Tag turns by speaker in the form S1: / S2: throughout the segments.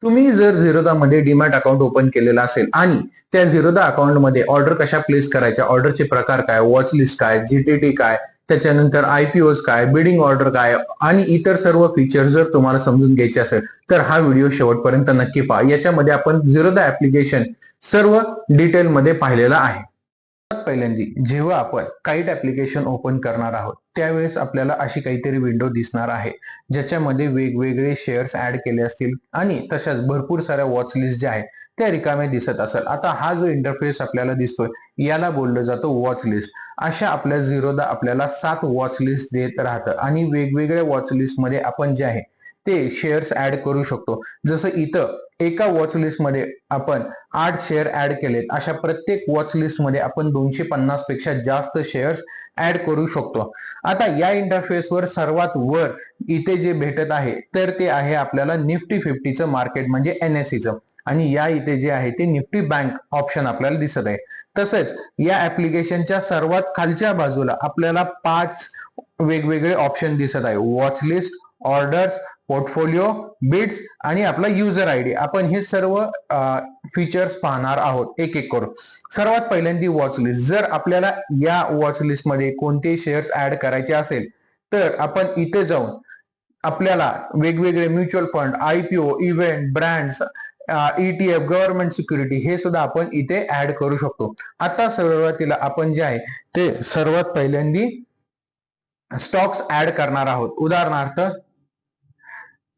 S1: तुम्ही जर झिरोदामध्ये demat account open केलेला असेल आणि त्या झिरोदा अकाउंटमध्ये ऑर्डर कशा प्लेस करायच्या, ऑर्डरचे प्रकार काय, वॉच लिस्ट काय, जीटीटी काय, त्याच्यानंतर आयपीओज काय, बिडिंग ऑर्डर काय आणि इतर सर्व फीचर्स जर तुम्हाला समजून घ्यायचे असेल तर हा व्हिडिओ शेवटपर्यंत नक्की पहा. याच्यामध्ये आपण झिरोदा ऍप्लिकेशन सर्व डिटेलमध्ये पाहिलेला आहे. पहिल्यांदा जेव्हा आपण काइट ऍप्लिकेशन ओपन करणार आहोत त्यावेळेस आपल्याला अशी काहीतरी विंडो दिसणार आहे ज्याच्यामध्ये वेगवेगळे शेअर्स ऍड केले असतील आणि तशाच भरपूर साऱ्या वॉच लिस्ट ज्या आहेत त्या रिकाम्या दिसत असेल. आता हा जो इंटरफेस आपल्याला दिसतोय याला बोललं जातं वॉच लिस्ट. अशा आपल्या झिरोदा आपल्याला 7 वॉच लिस्ट देत राहतं आणि वेगवेगळ्या वॉच लिस्ट मध्ये आपण जे आहे ते शेअर्स ऍड करू शकतो. जसं इथं एका वॉच लिस्ट मध्ये आपण 8 शेअर ऍड केलेत. अशा प्रत्येक वॉच लिस्ट मध्ये आपण 250 पेक्षा जास्त शेअर्स ऍड करू शकतो. आता या इंटरफेसवर सर्वात वर इथे जे भेटत आहे तर ते आहे आपल्याला निफ्टी 50चं मार्केट म्हणजे एनएससीचं आणि या इथे जे आहे ते निफ्टी बँक ऑप्शन आपल्याला दिसत आहे. तसंच या ऍप्लिकेशनच्या सर्वात खालच्या बाजूला आपल्याला 5 वेगवेगळे ऑप्शन दिसत आहे. Watch list, orders, portfolio, bits आणि आपला युजर आयडी. आपण हे सर्व फीचर्स पाहणार आहोत एक एक करून. सर्वात पहिल्यांदा वॉच लिस्ट. जर आपल्याला या वॉच लिस्ट मध्ये कोणते शेअर्स ऍड करायचे असेल तर आपण इथे जाऊन आपल्याला वेगवेगळे mutual fund, IPO, event, brands, ETF, government security हे सुद्धा आपण इथे ऍड करू शकतो. आता सुरुवातीला आपण जे आहे ते सर्वात पहिल्यांदा स्टॉक्स ऍड करणार आहोत. उदाहरणार्थ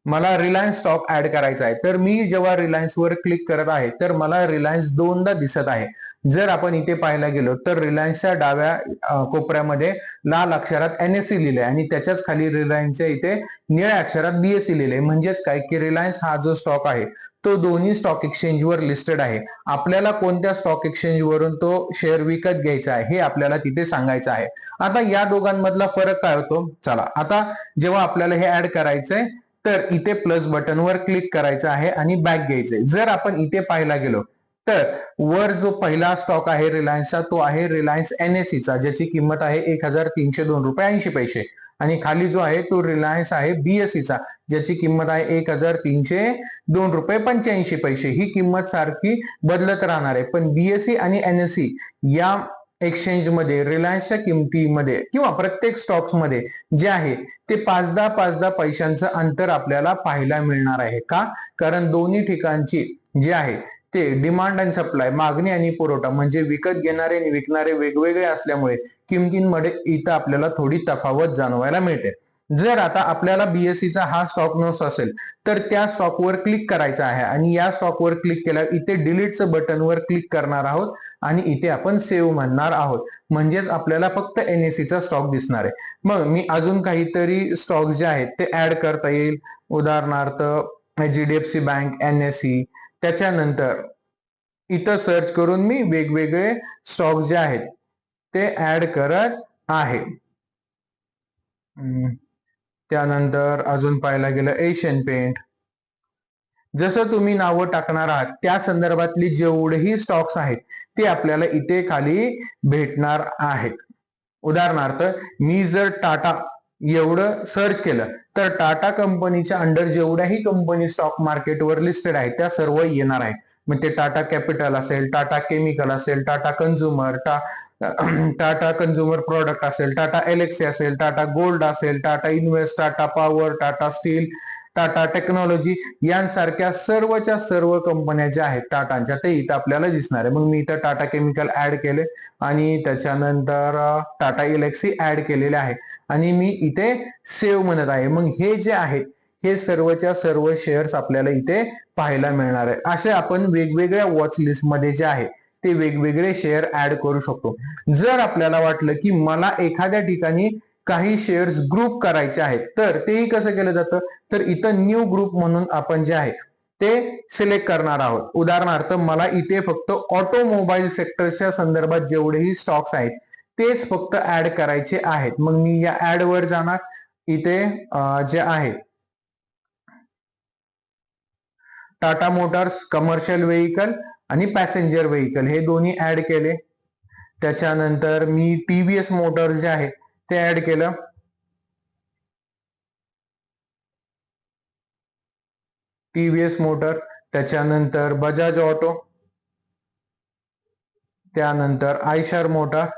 S1: मला रिलायन्स स्टॉक ऍड करायचा आहे तर मी जेव्हा रिलायन्स वर क्लिक करत आहे तर मला रिलायन्स दोनदा दिसत आहे. जर आपण इथे पाहायला गेलो तर रिलायन्सच्या डाव्या कोपऱ्यामध्ये लाल अक्षरात एनएससी लिहिलंय आणि त्याच्याच खाली रिलायन्सच्या इथे निळ्या अक्षरात बीएससी लिहिलंय. म्हणजेच काय की रिलायन्स हा जो स्टॉक आहे तो दोन्ही स्टॉक एक्सचेंजवर लिस्टेड आहे. आपल्याला कोणत्या स्टॉक एक्सचेंज वरून तो शेअर विकत घ्यायचा आहे हे आपल्याला तिथे सांगायचं आहे. आता या दोघांमधला फरक काय होतो चला. आता जेव्हा आपल्याला हे ऍड करायचंय तर इथे प्लस बटनवर क्लिक करायचं आहे आणि बॅक घ्यायचंय. जर आपण इथे पाहायला गेलो तर वर जो पहिला स्टॉक आहे रिलायन्सचा तो आहे रिलायन्स एनएससीचा ज्याची किंमत आहे 1302 रुपये 80 पैसे आणि खाली जो आहे तो रिलायन्स आहे बीएससीचा ज्याची किंमत आहे 1302 रुपये 85 पैसे. ही किंमत सारखी बदलत राहणार आहे पण बीएससी आणि एनएससी या एक्सचेंज मध्ये रिलायन्सच्या किमतीमध्ये किंवा प्रत्येक स्टॉक्स मध्ये जे आहे ते 5-10 पैशांचं अंतर आपल्याला पाहायला मिळणार आहे. का? कारण दोन्ही ठिकाणची जे आहे ते डिमांड अँड सप्लाय मागणी आणि पुरवठा म्हणजे विकत घेणारे आणि विकणारे वेगवेगळे असल्यामुळे किमतींमध्ये इथं आपल्याला थोडी तफावत जाणवायला मिळते. जर आता आपल्याला बीएससीचा हा स्टॉक नोट्स असेल तर त्या स्टॉकवर क्लिक करायचं आहे आणि या स्टॉकवर क्लिक केल्यावर इथे डिलीटचं बटनवर क्लिक करणार आहोत आणि इथे आपण सेव्ह म्हणणार आहोत. म्हणजेच आपल्याला फक्त एनएससीचा स्टॉक दिसणार आहे. मग मी अजून काहीतरी स्टॉक जे आहेत ते ऍड करता येईल. उदाहरणार्थ एचडीएफसी बँक, एनएससी. त्याच्यानंतर इथं सर्च करून मी वेगवेगळे स्टॉक जे आहेत ते ऍड करत आहे. त्यानंतर अजून पाहायला गेलं एशियन पेंट. जसं तुम्ही नावं टाकणार आहात त्या संदर्भातली जेवढेही स्टॉक्स आहेत ते आपल्याला इथे खाली भेटणार आहेत. उदाहरणार्थ मी जर टाटा एवढं सर्च केलं तर टाटा कंपनीच्या अंडर जेवढ्याही कंपनी स्टॉक मार्केटवर लिस्टेड आहेत त्या सर्व येणार आहेत. मग ते टाटा कॅपिटल असेल, टाटा केमिकल असेल, Tata consumer, Tata consumer product असेल, टाटा एलेक्सी असेल, टाटा गोल्ड असेल, Tata invest, Tata power, Tata steel, Tata technology यांसारख्या सर्वच्या सर्व कंपन्या ज्या आहेत टाटांच्या ते इथं आपल्याला दिसणार आहे. मग मी इथं टाटा केमिकल ऍड केले आणि त्याच्यानंतर टाटा एलेक्सी ऍड केलेले आहे आणि मी इथे सेव्ह म्हणत आहे. मग हे जे आहे हे सर्वच्या सर्व शेअर्स आपल्याला इथे पाहायला मिळणार आहे. असे आपण वेगवेगळ्या वॉच लिस्ट मध्ये जे आहे ते वेगवेगळे शेअर ऍड करू शकतो. जर आपल्याला वाटलं की मला एखाद्या ठिकाणी काही शेअर्स ग्रुप करायचे आहेत तर तेही कसं केलं जातं तर इथं न्यू ग्रुप म्हणून आपण जे आहे ते सिलेक्ट करणार आहोत. उदाहरणार्थ मला इथे फक्त ऑटोमोबाईल सेक्टरच्या संदर्भात जेवढेही स्टॉक्स आहेत तेच फक्त ऍड करायचे आहेत. मग मी या ऍड वर जाणार. इथे जे आहे टाटा मोटर्स कमर्शियल व्हेकल आणि पॅसेंजर व्हेकल हे दोन्ही ऍड केले. त्याच्यानंतर मी टीव्हीएस मोटर्स जे आहे ते ऍड केलं. टीव्हीएस मोटर त्याच्यानंतर बजाज ऑटो, त्यानंतर आयशर मोटार.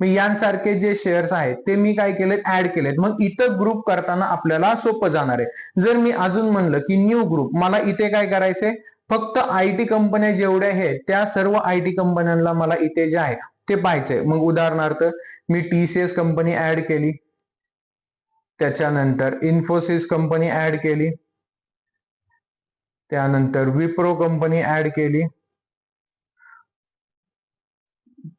S1: मग यांसारखे जे शेअर्स आहेत ते मी काय केलेत, ऍड केलेत. मग इथं ग्रुप करताना आपल्याला सोपं जाणार आहे. जर मी अजून म्हणलं की न्यू ग्रुप, मला इथे काय करायचंय, फक्त आयटी कंपन्या जेवढ्या आहेत त्या सर्व आयटी कंपन्यांना मला इथे जे आहे ते पाहायचंय. मग उदाहरणार्थ मी टीसीएस कंपनी ऍड केली, त्याच्यानंतर इन्फोसिस कंपनी ऍड केली, त्यानंतर विप्रो कंपनी ऍड केली,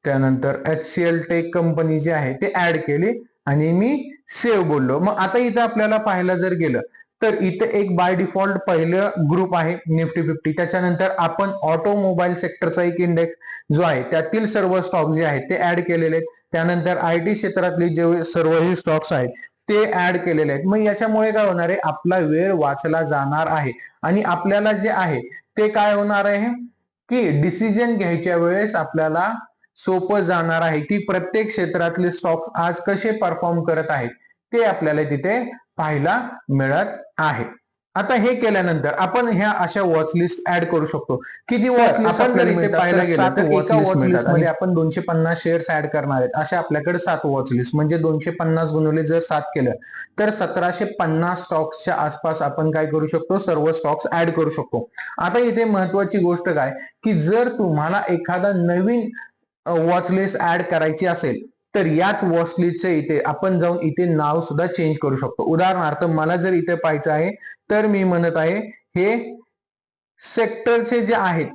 S1: त्यानंतर HCL टेक कंपनी जी आहे ते ऍड केली आणि मी सेव्ह बोललो. मग आता इथं आपल्याला पाहायला जर गेलं तर इथे एक बाय डिफॉल्ट पहिलं ग्रुप आहे निफ्टी 50. त्याच्यानंतर आपण ऑटोमोबाईल सेक्टरचा एक इंडेक्स जो आहे त्यातील सर्व स्टॉक जे आहेत ते ऍड केलेले आहेत. त्यानंतर आयटी क्षेत्रातले जे सर्वही स्टॉक्स आहेत ते ऍड केलेले आहेत. मग याच्यामुळे काय होणार आहे, आपला वेळ वाचला जाणार आहे आणि आपल्याला जे आहे ते काय होणार आहे की डिसिजन घ्यायच्या वेळेस आपल्याला सोपं जाणार आहे की प्रत्येक क्षेत्रातले स्टॉक्स आज कसे परफॉर्म करत आहेत ते आपल्याला तिथे पाहायला मिळत आहे. आता हे केल्यानंतर आपण ह्या अशा वॉच लिस्ट ऍड करू शकतो. किती वॉच लिस्ट आपण जर इथे पाहायला गेलं तर एका वॉच लिस्ट मध्ये आपण 250 शेअर्स ऍड करणार आहेत. अशा आपल्याकडे 7 वॉच लिस्ट, म्हणजे 250 गुणिले जर 7 केलं तर 1750 स्टॉक्सच्या आसपास आपण काय करू शकतो, सर्व स्टॉक्स ऍड करू शकतो. आता इथे महत्वाची गोष्ट काय की जर तुम्हाला एखादा नवीन वॉच लिस्ट ऍड करायची असेल तर याच वॉच लिस्टचे इथे आपण जाऊन इथे नाव सुद्धा चेंज करू शकतो. उदाहरणार्थ मला जर इथे पाहायचं आहे तर मी म्हणत आहे हे सेक्टरचे जे आहेत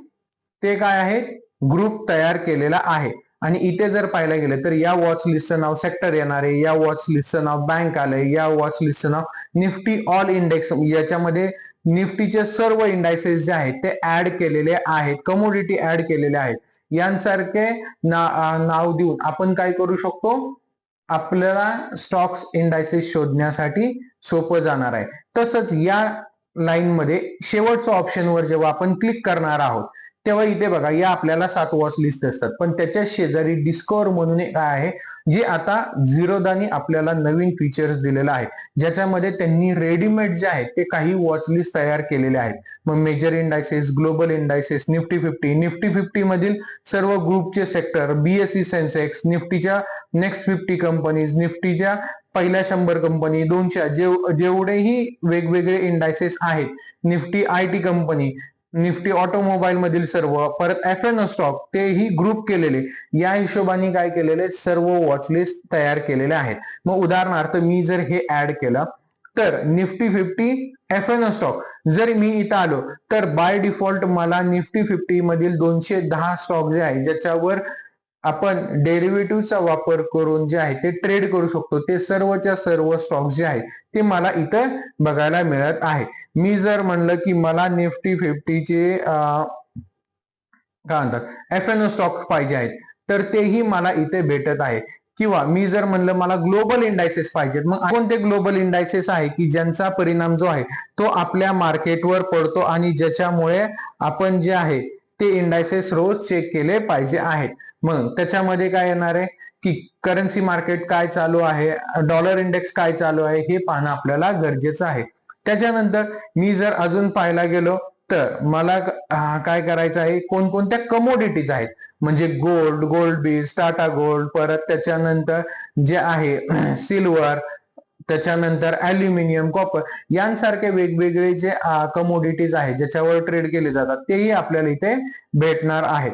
S1: ते काय आहेत, ग्रुप तयार केलेला आहे. आणि इथे जर पाहायला गेलं तर या वॉच लिस्टचं नाव सेक्टर येणार आहे, या वॉच लिस्टचं नाव बँक आलंय, या वॉच लिस्टचं नाव निफ्टी ऑल इंडेक्स, याच्यामध्ये निफ्टीचे सर्व इंडायसेस जे आहेत ते ऍड केलेले आहेत, कमोडिटी ऍड केलेले आहेत. यांसारखे नाव देऊन आपण काय करू शकतो, आपल्याला स्टॉक्स इंडायसेस शोधण्यासाठी सोपं जाणार आहे. तसंच या लाईन मध्ये शेवटच्या ऑप्शनवर जेव्हा आपण क्लिक करणार आहोत तेव्हा इथे बघा या आपल्याला 7 वॉच लिस्ट असतात, पण त्याच्या शेजारी डिस्कवर म्हणून काय आहे जे आता झिरोदानी आपल्याला नवीन फीचर्स दिलेलं आहे, ज्याच्यामध्ये त्यांनी रेडीमेड जे आहेत ते काही वॉच लिस्ट तयार केलेले आहेत. मग major indices, global indices, Nifty 50, Nifty 50 मधील सर्व ग्रुपचे सेक्टर, बीएसई सेन्सेक्स, निफ्टीच्या नेक्स्ट 50 कंपनीज, निफ्टीच्या पहिल्या 100 कंपनी, 200 जेवढेही वेगवेगळे इंडायसेस आहेत, Nifty IT company, Nifty automobile मधील सर्व, परत FN स्टॉक तेही ग्रुप केलेले, या हिशोबाने काय केलेले सर्व वॉच लिस्ट तयार केलेले आहेत. मग उदाहरणार्थ मी जर हे ऍड केलं तर निफ्टी 50 FN स्टॉक जर मी इथं आलो तर बाय डिफॉल्ट मला निफ्टी 50 मधील 210 स्टॉक जे आहे ज्याच्यावर आपण डेरिव्हेटिव्हचा वापर करून जे आहे ते ट्रेड करू शकतो ते सर्वच्या सर्व स्टॉक्स जे आहेत ते मला इथं बघायला मिळत आहे. मी जर म्हणलं की मला निफ्टी 50 चे काय म्हणतात FN स्टॉक पाहिजे आहेत तर तेही मला इथे भेटत आहे. किंवा मी जर म्हणलं मला ग्लोबल इंडायसेस पाहिजेत, मग कोणते ग्लोबल इंडायसेस आहे की ज्यांचा परिणाम जो आहे तो आपल्या मार्केटवर पडतो आणि ज्याच्यामुळे आपण जे आहे ते इंडायसेस रोज चेक केले पाहिजे आहेत. मग त्याच्यामध्ये काय येणार आहे की करन्सी मार्केट काय चालू आहे, डॉलर इंडेक्स काय चालू आहे हे पाहणं आपल्याला गरजेचं आहे. त्याच्यानंतर मी जर अजून पाहायला गेलो तर मला काय करायचं आहे, कोणकोणत्या कमोडिटीज आहेत म्हणजे गोल्ड, गोल्ड बीज, टाटा गोल्ड, परत त्याच्यानंतर जे आहे सिल्वर, त्याच्यानंतर अल्युमिनियम, कॉपर, यांसारखे वेगवेगळे जे कमोडिटीज आहेत ज्याच्यावर ट्रेड केले जातात तेही आपल्याला इथे भेटणार आहेत.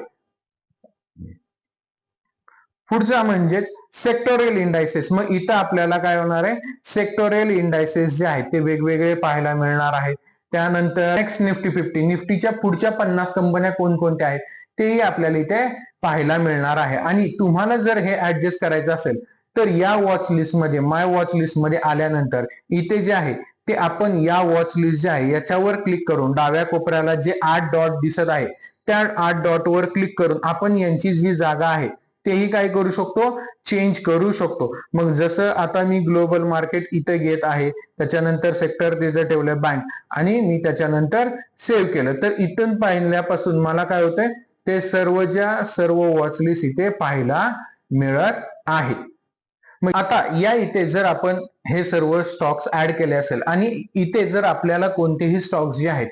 S1: पुढचा म्हणजेच सेक्टोरियल इंडायसेस. मग इथं आपल्याला काय होणार आहे, सेक्टोरियल इंडायसेस जे आहेत ते वेगवेगळे पाहायला मिळणार आहेत. त्यानंतर नेक्स्ट निफ्टी 50, निफ्टीच्या पुढच्या 50 कंपन्या कोणकोणत्या आहेत तेही आपल्याला इथे पाहायला मिळणार आहे. आणि तुम्हाला जर हे ऍडजस्ट करायचं असेल तर या वॉच लिस्ट मध्ये, माय वॉच लिस्ट मध्ये आल्यानंतर इथे जे आहे ते आपण या वॉच लिस्ट जे आहे याच्यावर क्लिक करून डाव्या कोपऱ्याला जे 8 डॉट दिसत आहे त्या 8 डॉट वर क्लिक करून आपण यांची जी जागा आहे तेही काय करू शकतो, चेंज करू शकतो. मग जसं आता मी ग्लोबल मार्केट इथे घेत आहे, त्याच्यानंतर सेक्टर तिथे ठेवलं बँक आणि मी त्याच्यानंतर सेव्ह केलं तर इथून पाहिल्यापासून मला काय होतंय ते सर्वच्या सर्व वॉचलिस्ट इथे पाहायला मिळत आहे. मग आता या इथे जर आपण हे सर्व स्टॉक्स ऍड केले असेल आणि इथे जर आपल्याला कोणतेही स्टॉक्स जे आहेत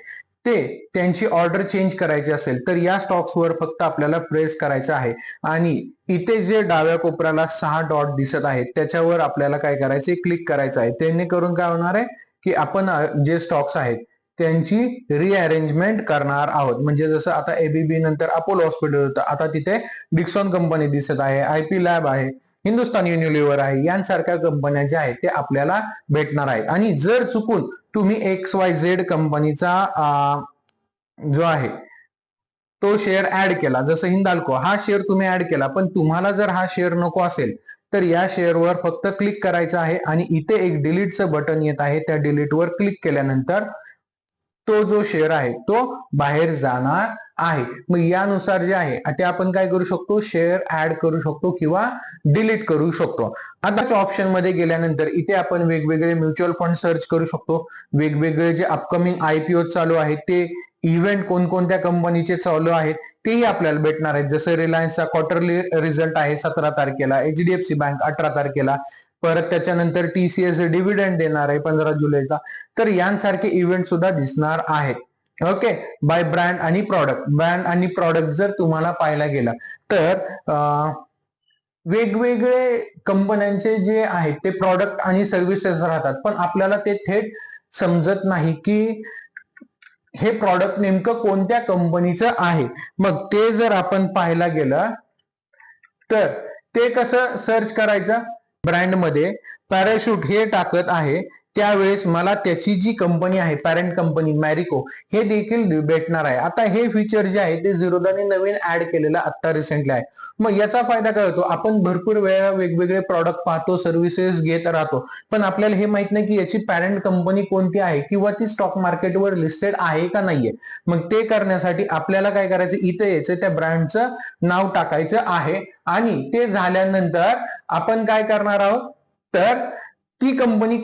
S1: ते त्यांची ऑर्डर चेंज करायची असेल तर या स्टॉक्सवर फक्त आपल्याला प्रेस करायचं आहे आणि इथे जे डाव्या कोपऱ्याला 6 डॉट दिसत आहेत त्याच्यावर आपल्याला काय करायचे, क्लिक करायचं आहे. जेणेकरून काय होणार आहे की आपण जे स्टॉक्स आहेत त्यांची रिअरेंजमेंट करणार आहोत. म्हणजे जसं आता एबीबी नंतर अपोलो हॉस्पिटल होतं, आता तिथे डिक्सॉन कंपनी दिसत आहे, आयपी लॅब आहे, हिंदुस्तान युनिलिव्हर आहे, यांसारख्या कंपन्या ज्या आहेत ते आपल्याला भेटणार आहेत. आणि जर चुकून तुम्ही XYZ कंपनीचा जो आहे तो शेअर ऍड केला, जसं हिंदाल्को हा शेअर तुम्ही ऍड केला, पण तुम्हाला जर हा शेअर नको असेल तर या शेअरवर फक्त क्लिक करायचं आहे आणि इथे एक डिलीटचं बटन येत आहे, त्या डिलीटवर क्लिक केल्यानंतर तो जो शेअर आहे तो बाहेर जाणार आहे. मग यानुसार जे आहे ते आपण काय करू शकतो, शेअर ऍड करू शकतो किंवा डिलीट करू शकतो. आताच्या ऑप्शन मध्ये गेल्यानंतर इथे आपण वेगवेगळे म्युच्युअल फंड सर्च करू शकतो, वेगवेगळे जे अपकमिंग IPO चालू आहेत ते इव्हेंट कोणकोणत्या कंपनीचे चालू आहेत तेही आपल्याला भेटणार आहेत. जसं रिलायन्सचा क्वार्टरली रिझल्ट आहे 17 तारखेला, HDFC बँक 18 तारखेला, परत त्याच्यानंतर TCS डिव्हिडंड देणार आहे 15 जुलैचा. तर यांसारखे इव्हेंट सुद्धा दिसणार आहेत. ओके, बाय ब्रँड आणि प्रॉडक्ट जर तुम्हाला पाहायला गेला तर वेगवेगळे कंपन्यांचे जे आहेत ते प्रॉडक्ट आणि सर्व्हिसेस राहतात, पण आपल्याला ते थेट समजत नाही की हे प्रॉडक्ट नेमकं कोणत्या कंपनीचं आहे. मग ते जर आपण पाहायला गेलं तर ते कसं सर्च करायचं, ब्रँडमध्ये पॅराशूट हे टाकत आहे त्यावेळेस मला त्याची जी कंपनी आहे पॅरेंट कंपनी मॅरिको हे देखील भेटणार आहे. आता हे फीचर जे आहे ते झिरोधाने नवीन ऍड केलेलं आता रिसेंटली आहे. मग याचा फायदा काय होतो, आपण भरपूर वेळा वेगवेगळे प्रॉडक्ट पाहतो, सर्व्हिसेस घेत राहतो, पण आपल्याला हे माहित नाही की याची पॅरेंट कंपनी कोणती आहे किंवा ती स्टॉक मार्केटवर लिस्टेड आहे का नाहीये. मग ते करण्यासाठी आपल्याला काय करायचं, इथे यायचं, त्या ब्रँडचं नाव टाकायचं आहे आणि ते झाल्यानंतर आपण काय करणार आहोत तर ती कंपनी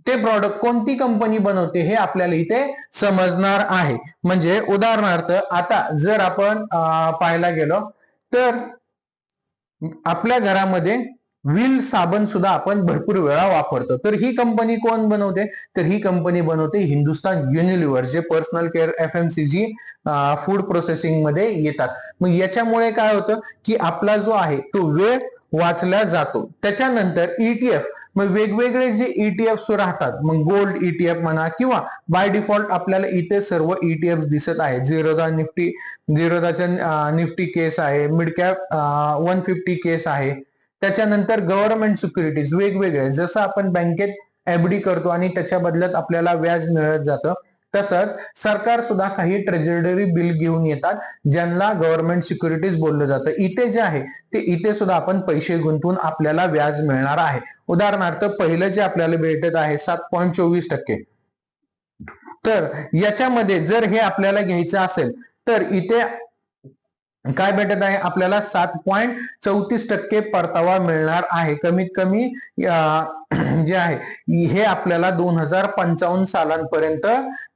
S1: ते प्रॉडक्ट कोणती कंपनी बनवते हे आपल्याला इथे समजणार आहे. म्हणजे उदाहरणार्थ आता जर आपण पाहायला गेलो तर आपल्या घरामध्ये व्हील साबण सुद्धा आपण भरपूर वेळा वापरतो, तर ही कंपनी कोण बनवते, तर ही कंपनी बनवते हिंदुस्तान युनिलिव्हर, जे personal care FMCG food processing मध्ये येतात. मग याच्यामुळे काय होतं की आपला जो आहे तो वेळ वाचला जातो. त्याच्यानंतर ETF, मग वेगवेगळे जे ETF राहतात, मग गोल्ड ETF म्हणा किंवा बाय डिफॉल्ट आपल्याला इथे सर्व ETF दिसत आहे. झिरोधाच्या निफ्टी केस आहे, मिड कॅप 150 केस आहे. त्याच्यानंतर गव्हर्नमेंट सिक्युरिटीज वेगवेगळे, जसं आपण बँकेत FD करतो आणि त्याच्या बदल्यात आपल्याला व्याज मिळत जातं, तसंच सरकार सुद्धा काही ट्रेजरी बिल घेऊन येतात ज्यांना गव्हर्नमेंट सिक्युरिटीज बोललं जातं. इथे जे आहे ते इथे सुद्धा आपण पैसे गुंतवून आपल्याला व्याज मिळणार आहे. उदाहरणार्थ पहिलं जे आपल्याला भेटत आहे 7.24%, तर याच्यामध्ये जर हे आपल्याला घ्यायचं असेल तर इथे काय भेटत आहे आपल्याला 7.34% परतावा मिळणार आहे. कमीत कमी जे आहे हे आपल्याला 2055 सालांपर्यंत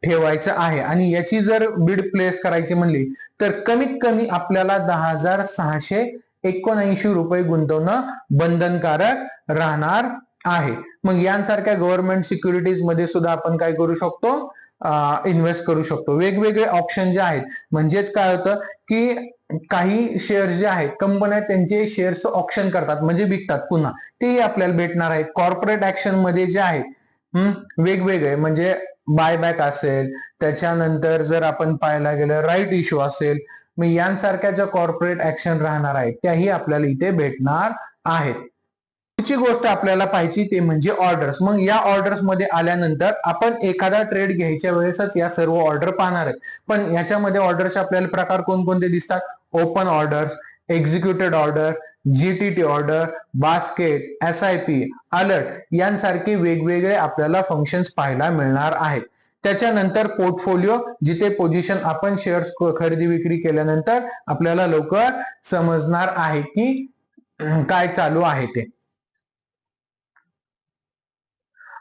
S1: ठेवायचं आहे आणि याची जर बिड प्लेस करायची म्हणली तर कमीत कमी आपल्याला 10,679 रुपये गुंतवणं बंधनकारक राहणार आहे. मग यांसारख्या गव्हर्नमेंट सिक्युरिटीज मध्ये सुद्धा आपण काय करू शकतो, इन्व्हेस्ट करू शकतो. वेगवेगळे ऑप्शन जे आहेत, म्हणजेच काय होतं की काही शेअर्स जे आहेत कंपन्या त्यांचे शेअर्स ऑप्शन करतात म्हणजे विकतात पुन्हा, तेही आपल्याला भेटणार आहे. कॉर्पोरेट ऍक्शन मध्ये जे आहे वेगवेगळे, म्हणजे बायबॅक असेल, त्याच्यानंतर जर आपण पाहायला गेलं राईट इश्यू असेल, मग यांसारख्या ज्या कॉर्पोरेट ऍक्शन राहणार आहेत त्याही आपल्याला इथे भेटणार आहेत. पुढची गोष्ट आपल्याला पाहिजे ते म्हणजे ऑर्डर्स. मग या ऑर्डर्स मध्ये आल्यानंतर आपण एखादा ट्रेड घ्यायच्या वेळेसच या सर्व ऑर्डर पाहणार आहेत, पण याच्यामध्ये ऑर्डरचे आपल्याला प्रकार कोणकोणते दिसतात, open order, executed order, GTT order, basket, SIP, alert यांसारखे वेगवेगळे आपल्याला फंक्शन्स पाहायला मिळणार आहेत. त्याच्यानंतर पोर्टफोलिओ, जिथे पोझिशन आपण शेअर्स खरेदी विक्री केल्यानंतर आपल्याला लवकर समजणार आहे की काय चालू आहे ते.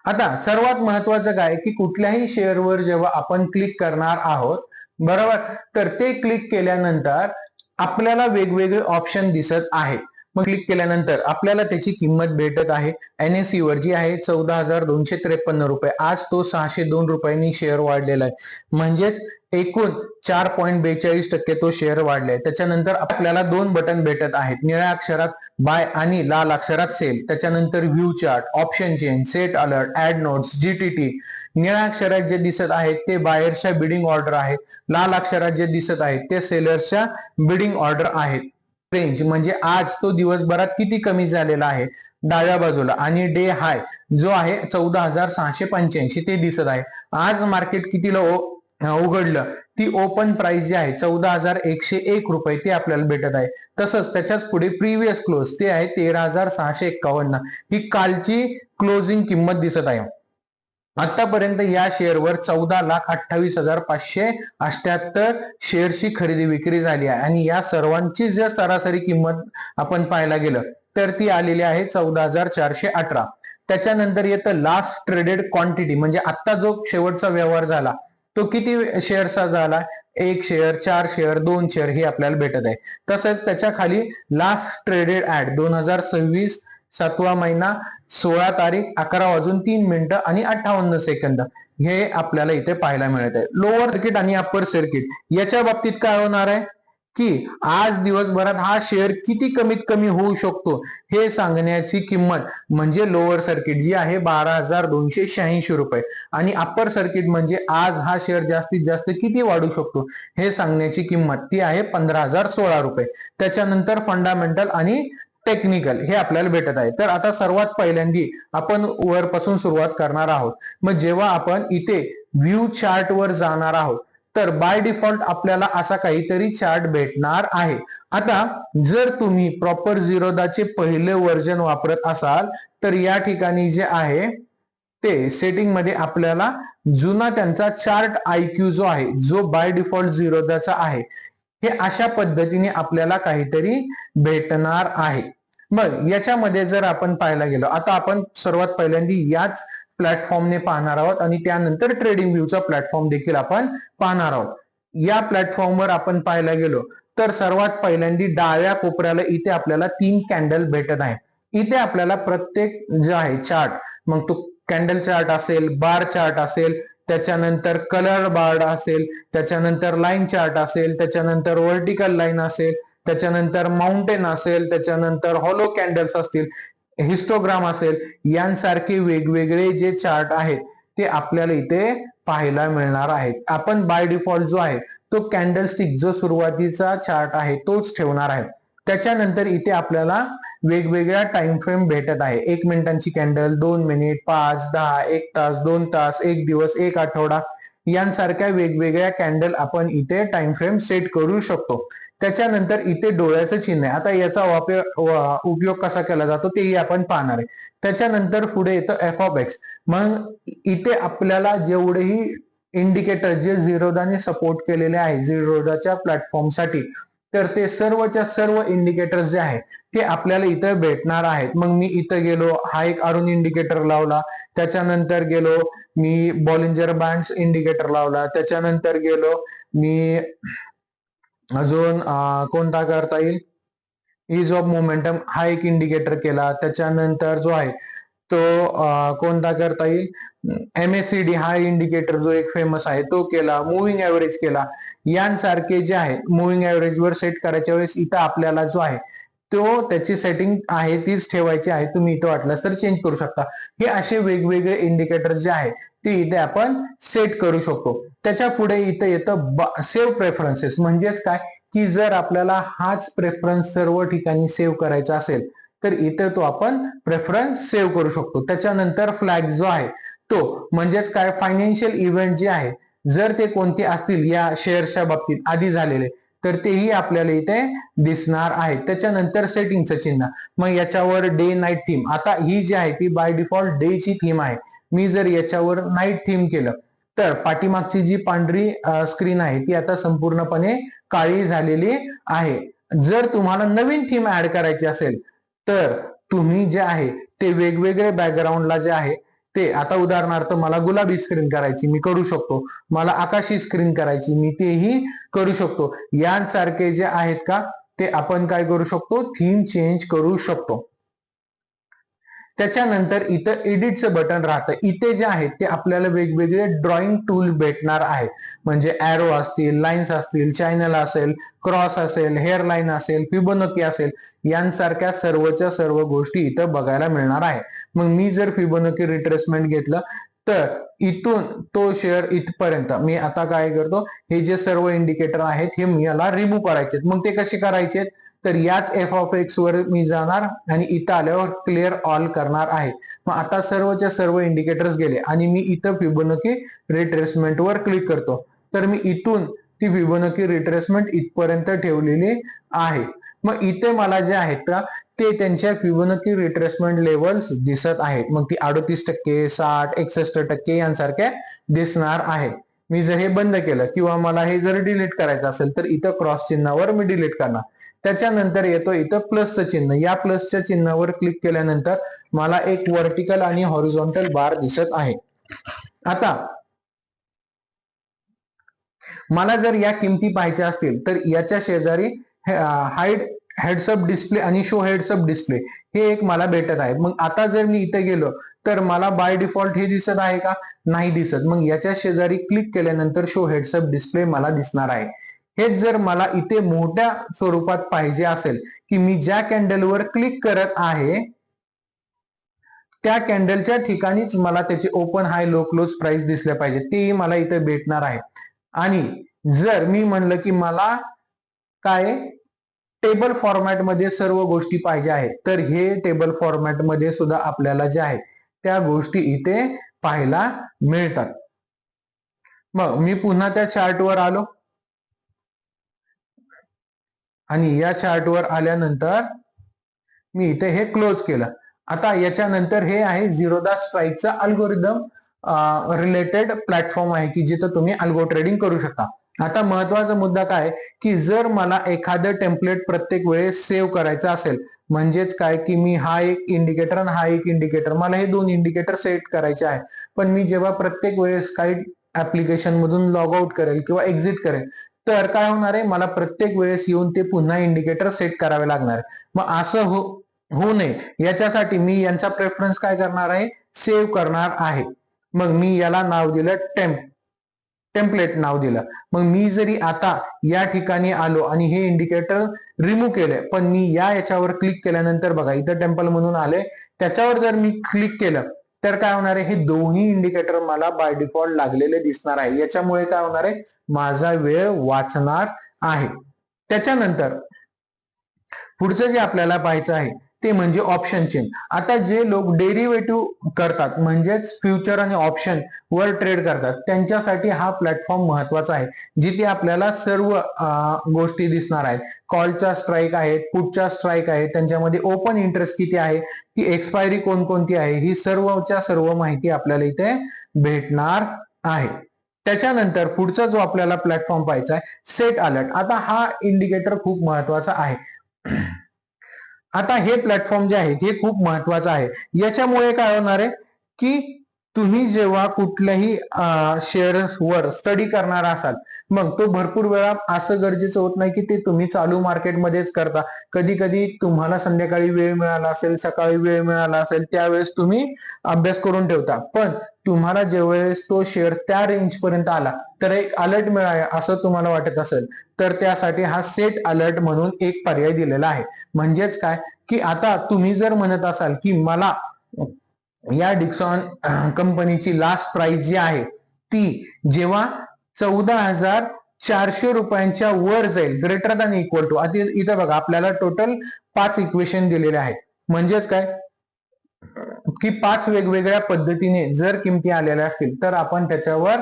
S1: आता सर्वात महत्वाचं काय की कुठल्याही शेअरवर जेव्हा आपण क्लिक करणार आहोत बरोबर, तर ते क्लिक केल्यानंतर आपल्याला वेगवेगळे ऑप्शन दिसत आहेत. मग क्लिक केल्यानंतर आपल्याला त्याची किंमत भेटत आहे NSE वर, जी आहे 14,253 रुपये. आज तो 602 रुपयांनी शेअर वाढलेला आहे, म्हणजेच एकूण 4.42% तो शेअर वाढलाय. त्याच्यानंतर आपल्याला दोन बटन भेटत आहेत, निळ्या अक्षरात बाय आणि लाल अक्षरात सेल. त्याच्यानंतर view chart, option change, set alert, add notes, GTT. निळ्या अक्षरात जे दिसत आहेत ते बायर्सच्या बिडिंग ऑर्डर आहेत, लाल अक्षरात जे दिसत आहेत ते सेलर्सच्या बिडिंग ऑर्डर आहेत. रेंज म्हणजे आज तो दिवसभरात किती कमी झालेला आहे डाव्या बाजूला, आणि डे हाय जो आहे 14,685 ते दिसत आहे. आज मार्केट कितीला उघडलं, ती ओपन प्राइस जी आहे 14,101 रुपये ते आपल्याला भेटत आहे. तसंच त्याच्याच पुढे प्रिव्हियस क्लोज ते आहे 13,651. ही कालची क्लोजिंग किंमत दिसत आहे. आतापर्यंत या शेअरवर 14,28,578 शेअरची खरेदी विक्री झाली आहे, आणि या सर्वांची जर सरासरी किंमत आपण पाहायला गेलं तर ती आलेली आहे 14,418. त्याच्यानंतर येतं लास्ट ट्रेडेड क्वांटिटी, म्हणजे आता जो शेवटचा व्यवहार झाला तो किती शेअरचा झाला, 1 शेअर, 4 शेअर, 2 शेअर हे आपल्याला भेटत आहे. तसंच त्याच्या खाली लास्ट ट्रेडेड ऍट 2026 7वा महिना 16 तारीख 11:03 आणि 58 सेकंद हे आपल्याला इथे पाहायला मिळत आहे. लोअर सर्किट आणि अप्पर सर्किट याच्या बाबतीत काय होणार आहे की आज दिवसभरात हा शेअर किती कमीत कमी होऊ शकतो हे सांगण्याची किंमत म्हणजे लोअर सर्किट जी आहे 12,286 रुपये, आणि अप्पर सर्किट म्हणजे आज हा शेअर जास्तीत जास्त किती वाढू शकतो हे सांगण्याची किंमत ती आहे 15,016 रुपये. त्याच्यानंतर फंडामेंटल आणि टेक्निकल हे आपल्याला भेटत आहे. तर आता सर्वात पहिल्यांदी आपण वरपासून सुरुवात करणार आहोत. मग जेव्हा आपण इथे व्ह्यू चार्ट वर जाणार आहोत तर बाय डिफॉल्ट आपल्याला असा काहीतरी चार्ट भेटणार आहे. आता जर तुम्ही प्रॉपर झिरोदाचे पहिले व्हर्जन वापरत असाल तर या ठिकाणी जे आहे ते सेटिंग मध्ये आपल्याला जुना त्यांचा चार्ट IQ जो आहे, जो बाय डिफॉल्ट झिरोदाचा आहे, हे अशा पद्धतीने आपल्याला काहीतरी भेटणार आहे. मग याच्यामध्ये जर आपण पाहायला गेलो, आता आपण सर्वात पहिल्यांदा याच प्लॅटफॉर्मने पाहणार आहोत आणि त्यानंतर ट्रेडिंग व्ह्यूचा प्लॅटफॉर्म देखील आपण पाहणार आहोत. या प्लॅटफॉर्मवर आपण पाहायला गेलो तर सर्वात पहिल्यांदा डाव्या कोपऱ्याला इथे आपल्याला 3 कॅन्डल भेटत आहे. इथे आपल्याला प्रत्येक जे आहे चार्ट, मग तो कॅन्डल चार्ट असेल, बार चार्ट असेल, त्याच्यानंतर कलर बार असेल, त्याच्यानंतर लाईन चार्ट असेल, त्याच्यानंतर व्हर्टिकल लाईन असेल, त्याच्यानंतर माउंटेन असेल, त्याच्यानंतर हॉलो कॅन्डल्स असतील, हिस्टोग्राम असेल, यांसारखे वेगवेगळे जे चार्ट आहेत ते आपल्याला इथे पाहायला मिळणार आहेत. आपण बाय डिफॉल्ट जो आहे तो कॅन्डलस्टिक जो सुरुवातीचा चार्ट आहे तोच ठेवणार आहे. त्याच्यानंतर इथे आपल्याला वेगवेगळ्या टाइम फ्रेम भेटत आहे. 1 मिनिटांची कॅन्डल, 2 मिनिट, 5, 10, 1 तास, 2 तास, 1 दिवस, 1 आठवडा यांसारख्या वेगवेगळ्या कॅन्डल आपण इथे टाइम फ्रेम सेट करू शकतो. त्याच्यानंतर इथे डोळ्याचं चिन्ह आहे. आता याचा उपयोग कसा केला जातो तेही आपण पाहणार आहे. त्याच्यानंतर पुढे येतं F(x). मग इथे आपल्याला जेवढेही इंडिकेटर जे झिरोदाने सपोर्ट केलेले आहे झिरोदाच्या प्लॅटफॉर्मसाठी, तर ते सर्वच्या सर्व इंडिकेटर जे आहेत ते आपल्याला इथं भेटणार आहेत. मग मी इथं गेलो, हा एक अरुण इंडिकेटर लावला, त्याच्यानंतर गेलो मी बॉलिंजर बँड्स इंडिकेटर लावला, त्याच्यानंतर गेलो मी अजून कोणता करता येईल, इज ऑफ मोमेंटम हा एक इंडिकेटर केला. त्याच्यानंतर जो आहे तो कोणता करता येईल, MACD हा इंडिकेटर जो एक फेमस आहे तो केला. मुव्हिंग ऍव्हरेज केला. यांसारखे जे आहे मुव्हिंग ऍव्हरेज वर सेट करायच्या वेळेस इथं आपल्याला जो आहे तो त्याची सेटिंग आहे तीच ठेवायची आहे. तुम्ही इथं वाटल्यास तर चेंज करू शकता. हे असे वेगवेगळे इंडिकेटर जे आहे ते इथे आपण सेट करू शकतो. त्याच्या पुढे इथं येतं सेव्ह प्रेफरन्सेस, म्हणजेच काय की जर आपल्याला हाच प्रेफरन्स सर्व ठिकाणी सेव्ह करायचा असेल तर इथे तो आपण प्रेफरन्स सेव्ह करू शकतो. त्याच्यानंतर फ्लॅग जो आहे तो म्हणजेच काय, फायनान्शियल इव्हेंट जे आहे जर ते कोणते असतील या शेअर्सच्या बाबतीत आधी झालेले तर तेही आपल्याला इथे दिसणार आहे. त्याच्यानंतर सेटिंगचं चिन्ह, मग याच्यावर डे नाईट थीम. आता ही जी आहे ती बाय डिफॉल्ट डे ची थीम आहे. मी जर याच्यावर नाईट थीम केलं तर पाठीमागची जी पांढरी स्क्रीन आहे ती आता संपूर्णपणे काळी झालेली आहे. जर तुम्हाला नवीन थीम ऍड करायची असेल तर तुम्ही जे आहे ते वेगवेगळे बॅकग्राऊंडला जे आहे ते, आता उदाहरणार्थ मला गुलाबी स्क्रीन करायची मी करू शकतो, मला आकाशी स्क्रीन करायची मी तेही करू शकतो. यांसारखे जे आहेत का ते आपण काय करू शकतो, थीम चेंज करू शकतो. त्याच्यानंतर इथं एडिटचं बटन राहतं. इथे जे आहे ते आपल्याला वेगवेगळे ड्रॉइंग टूल भेटणार आहेत. म्हणजे ॲरो असतील, लाईन्स असतील, चॅनल असेल, क्रॉस असेल, हेअर लाईन असेल, फिबोनाची असेल, यांसारख्या सर्वच्या सर्व गोष्टी इथं बघायला मिळणार आहे. मग मी जर फिबोनाची रिट्रेसमेंट घेतलं तर इथून तो शेअर इथपर्यंत मी आता काय करतो, हे जे सर्व इंडिकेटर आहेत हे मला रिमूव्ह करायचे. मग ते कसे करायचे, तर याच एफ ऑफ एक्स वर मी जाणार आणि इथं आल्यावर क्लिअर ऑल करणार आहे. मग आता सर्वच्या सर्व इंडिकेटर्स गेले आणि मी इथं फिबोनाची रिट्रेसमेंट वर क्लिक करतो. तर मी इथून ती फिबोनाची रिट्रेसमेंट इथपर्यंत ठेवलेली आहे. मग इथे मला जे आहेत का ते त्यांच्या फिबोनाची रिट्रेसमेंट लेवल्स दिसत आहेत. मग ती 38%, 60%, 61% यांसारख्या दिसणार आहे. मी जर हे बंद केलं किंवा मला हे जर डिलीट करायचं असेल तर इथं क्रॉस चिन्हावर मी डिलीट करणार. त्याच्यानंतर येतो इथं प्लसचं चिन्ह. या प्लसच्या चिन्हावर क्लिक केल्यानंतर मला एक व्हर्टिकल आणि हॉरिझॉन्टल बार दिसत आहे. आता मला जर या किमती पाहायच्या असतील तर याच्या शेजारी हाईड हेड्सअप डिस्प्ले आणि शो हेड्सअप डिस्प्ले हे एक मला भेटत आहे. मग आता जर मी इथे गेलो तर मला बाय डिफॉल्ट हे दिसत आहे का, नाही दिसत. मग याच्या शेजारी क्लिक केल्यानंतर शो हेड्सअप डिस्प्ले मला दिसणार आहे. हेच जर मला इथे मोठ्या स्वरूपात पाहिजे असेल की मी ज्या कॅन्डलवर क्लिक करत आहे त्या कॅन्डलच्या ठिकाणीच मला त्याचे ओपन, हाय, लो, क्लोज प्राइस दिसल्या पाहिजे, तेही मला इथे भेटणार आहे. आणि जर मी म्हणलं की मला काय टेबल फॉर्मॅट मध्ये सर्व गोष्टी पाहिजे आहेत तर हे टेबल फॉर्मॅट मध्ये सुद्धा आपल्याला जे आहे त्या गोष्टी इथे पाहायला मिळतात. मग मी पुन्हा त्या चार्टवर आलो आणि या चार्टवर आल्यानंतर मी इथे हे क्लोज केलं. आता याच्यानंतर हे आहे झिरोदा स्ट्राईकचा अल्गोरिदम रिलेटेड प्लॅटफॉर्म आहे की जिथं तुम्ही अल्गो ट्रेडिंग करू शकता. आता महत्वाचा मुद्दा काय की जर मला एखादं टेम्पलेट प्रत्येक वेळेस सेव्ह करायचं असेल, म्हणजेच काय की मी हा एक इंडिकेटर आणि हा एक इंडिकेटर, मला हे दोन इंडिकेटर सेट करायचे आहे. पण मी जेव्हा प्रत्येक वेळेस काही ऍप्लिकेशन मधून लॉग आउट करेल किंवा एक्झिट करेल तर काय होणार आहे, मला प्रत्येक वेळेस येऊन ते पुन्हा इंडिकेटर सेट करावे लागणार. मग असं होऊ नये याच्यासाठी मी यांचा प्रेफरन्स काय करणार आहे, सेव्ह करणार आहे. मग मी याला नाव दिलं टेम्पलेट नाव दिलं. मग मी जरी आता या ठिकाणी आलो आणि हे इंडिकेटर रिमूव्ह केले पण मी याच्यावर क्लिक केल्यानंतर बघा इथं टेम्पल म्हणून आले, त्याच्यावर जर मी क्लिक केलं तर काय होणार आहे, हे दोन्ही इंडिकेटर मला बाय डिफॉल्ट लागलेले दिसणार आहे. याच्यामुळे काय होणार आहे, माझा वेळ वाचणार आहे. त्याच्यानंतर पुढचं जे आपल्याला पाहायचं आहे ते म्हणजे ऑप्शन चेन. आता जे लोक डेरिव्हेटिव्ह करतात म्हणजेच फ्युचर आणि ऑप्शन वर ट्रेड करतात त्यांच्यासाठी हा प्लॅटफॉर्म महत्वाचा आहे, जिथे आपल्याला सर्व गोष्टी दिसणार आहेत. कॉलच्या स्ट्राईक आहेत, पुटच्या स्ट्राईक आहेत, त्यांच्यामध्ये ओपन इंटरेस्ट किती आहे, ती एक्सपायरी कोणकोणती आहे, ही सर्वच्या सर्व माहिती आपल्याला इथे भेटणार आहे. त्याच्यानंतर पुढचा जो आपल्याला प्लॅटफॉर्म पाहायचा आहे सेट अलर्ट. आता हा इंडिकेटर खूप महत्वाचा आहे. आता हे प्लॅटफॉर्म जे आहे हे खूप महत्वाचं आहे. याच्यामुळे काय होणार आहे की तुम्ही जेव्हा कुठल्याही शेअर्सवर स्टडी करणार असाल मग तो भरपूर वेळा असं गरजेचं होत नाही की ते तुम्ही चालू मार्केटमध्येच करता. कधी कधी तुम्हाला संध्याकाळी वेळ मिळाला असेल, सकाळी वेळ मिळाला असेल, त्यावेळेस तुम्ही अभ्यास करून ठेवता. पण तुम्हाला ज्यावेळेस तो शेअर त्या रेंज पर्यंत आला तर एक अलर्ट मिळाला असं तुम्हाला वाटत असेल तर त्यासाठी हा सेट अलर्ट म्हणून एक पर्याय दिलेला आहे. म्हणजेच काय की आता तुम्ही जर म्हणत असाल की मला या डिक्सॉन कंपनीची लास्ट प्राइस जी आहे ती जेव्हा 14,400 रुपयांच्या वर जाईल ग्रेटर दॅन इक्वल टू, इथं बघा आपल्याला टोटल 5 इक्वेशन दिलेले आहेत. म्हणजेच काय की 5 वेगवेगळ्या पद्धतीने जर किमती आलेल्या असतील तर आपण त्याच्यावर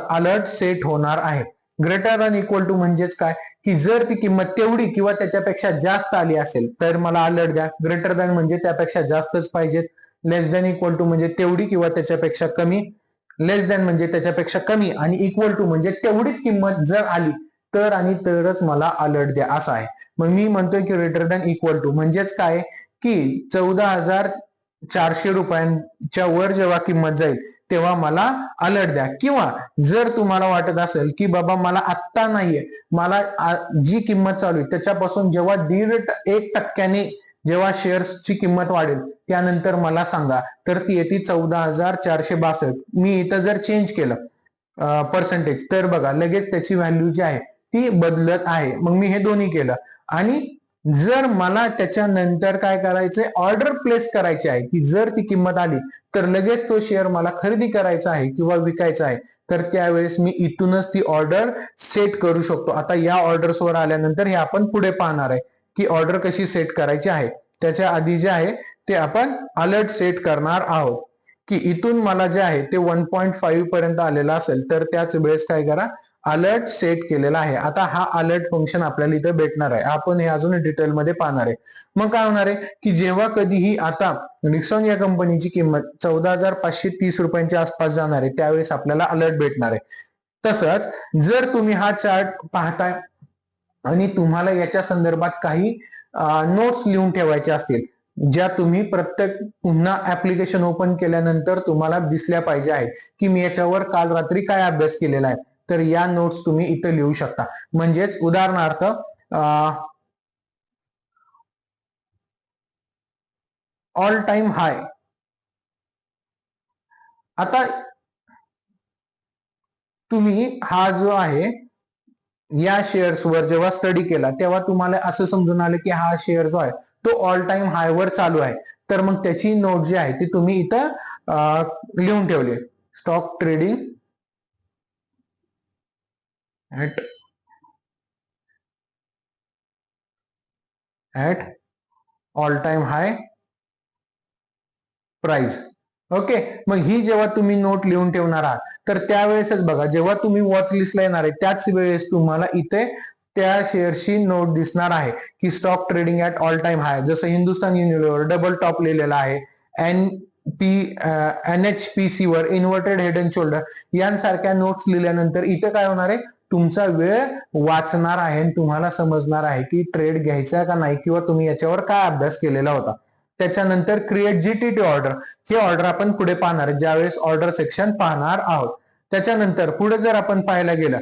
S1: अलर्ट सेट होणार आहे. ग्रेटर दॅन इक्वल टू म्हणजेच काय की जर ती किंमत तेवढी किंवा त्याच्यापेक्षा जास्त आली असेल तर मला अलर्ट द्या. ग्रेटर दॅन म्हणजे त्यापेक्षा जास्तच पाहिजेत. लेस दॅन इक्वल टू म्हणजे तेवढी किंवा त्याच्यापेक्षा कमी. लेस दॅन म्हणजे त्याच्यापेक्षा कमी आणि इक्वल टू म्हणजे तेवढीच किंमत जर आली तर आणि तरच मला अलर्ट द्या असं आहे. मग मी म्हणतोय की ग्रेटर दॅन इक्वल टू म्हणजेच काय की 14,000 400 रुपयांच्या वर जेव्हा किंमत जाईल तेव्हा मला अलर्ट द्या. किंवा जर तुम्हाला वाटत असेल की बाबा मला आत्ता नाहीये, मला जी किंमत चालू आहे त्याच्यापासून जेव्हा 1% जेव्हा शेअर्सची किंमत वाढेल त्यानंतर मला सांगा, तर ती येते 14,462. मी इथं जर चेंज केलं पर्सेंटेज तर बघा लगेच त्याची व्हॅल्यू जी आहे ती बदलत आहे. मग मी हे दोन्ही केलं आणि जर मला त्याच्यानंतर काय करायचंय, ऑर्डर प्लेस करायची आहे की जर ती किंमत आली तर लगेच तो शेअर मला खरेदी करायचा आहे किंवा विकायचा आहे, तर त्यावेळेस मी इथूनच ती ऑर्डर सेट करू शकतो. आता या ऑर्डर्सवर आल्यानंतर हे आपण पुढे पाहणार आहे की ऑर्डर कशी सेट करायची आहे. त्याच्या आधी जे आहे ते आपण अलर्ट सेट करणार आहोत की इथून मला जे आहे ते 1.5 पर्यंत आलेला असेल तर त्याच वेळेस काय करा, अलर्ट सेट केलेला आहे. आता हा अलर्ट फंक्शन आपल्याला इथे भेटणार आहे, आपण हे अजून डिटेलमध्ये पाहणार आहे. मग काय होणार आहे की जेव्हा कधीही आता निक्सॉन या कंपनीची किंमत 14,530 रुपयांच्या आसपास जाणार आहे त्यावेळेस आपल्याला अलर्ट भेटणार आहे. तसंच जर तुम्ही हा चार्ट पाहताय आणि तुम्हाला याच्या संदर्भात काही नोट्स लिहून ठेवायचे असतील ज्या तुम्ही प्रत्येक पुन्हा ऍप्लिकेशन ओपन केल्यानंतर तुम्हाला दिसल्या पाहिजे आहेत की मी याच्यावर काल रात्री काय अभ्यास केलेला आहे, तर या नोट्स तुम्ही इथे लिहू शकता. म्हणजेच उदाहरणार्थ ऑल टाइम हाय. आता तुम्ही हा जो आहे या शेअर्सवर जेव्हा स्टडी केला तेव्हा तुम्हाला असं समजून आलं की हा शेअर जो आहे तो ऑल टाइम हायवर चालू आहे, तर मग त्याची नोट जी आहे ती तुम्ही इथं लिहून ठेवली. Stock trading at all time high price. Okay. मग ही जेव्हा तुम्ही नोट लिहून ठेवणार आहात तर त्यावेळेसच बघा जेव्हा तुम्ही वॉच लिस्टला येणार आहे त्याच वेळेस तुम्हाला इथे त्या शेअरची नोट दिसणार आहे की stock trading at all time high. जसं हिंदुस्तान युनिलिव्हर डबल टॉप लिहिलेला आहे, NHPC वर इन्व्हर्टेड हेड अँड शोल्डर यांसारख्या नोट्स लिहिल्यानंतर इथे काय होणार आहे, तुमचा वेळ वाचणार आहे आणि तुम्हाला समजणार आहे की ट्रेड घ्यायचा का नाही किंवा तुम्ही याच्यावर काय अभ्यास केलेला होता. त्याच्यानंतर क्रिएट जीटीटी ऑर्डर, हे ऑर्डर आपण पुढे पाहणार आहे ज्यावेळेस ऑर्डर सेक्शन पाहणार आहोत. त्याच्यानंतर पुढे जर आपण पाहायला गेलं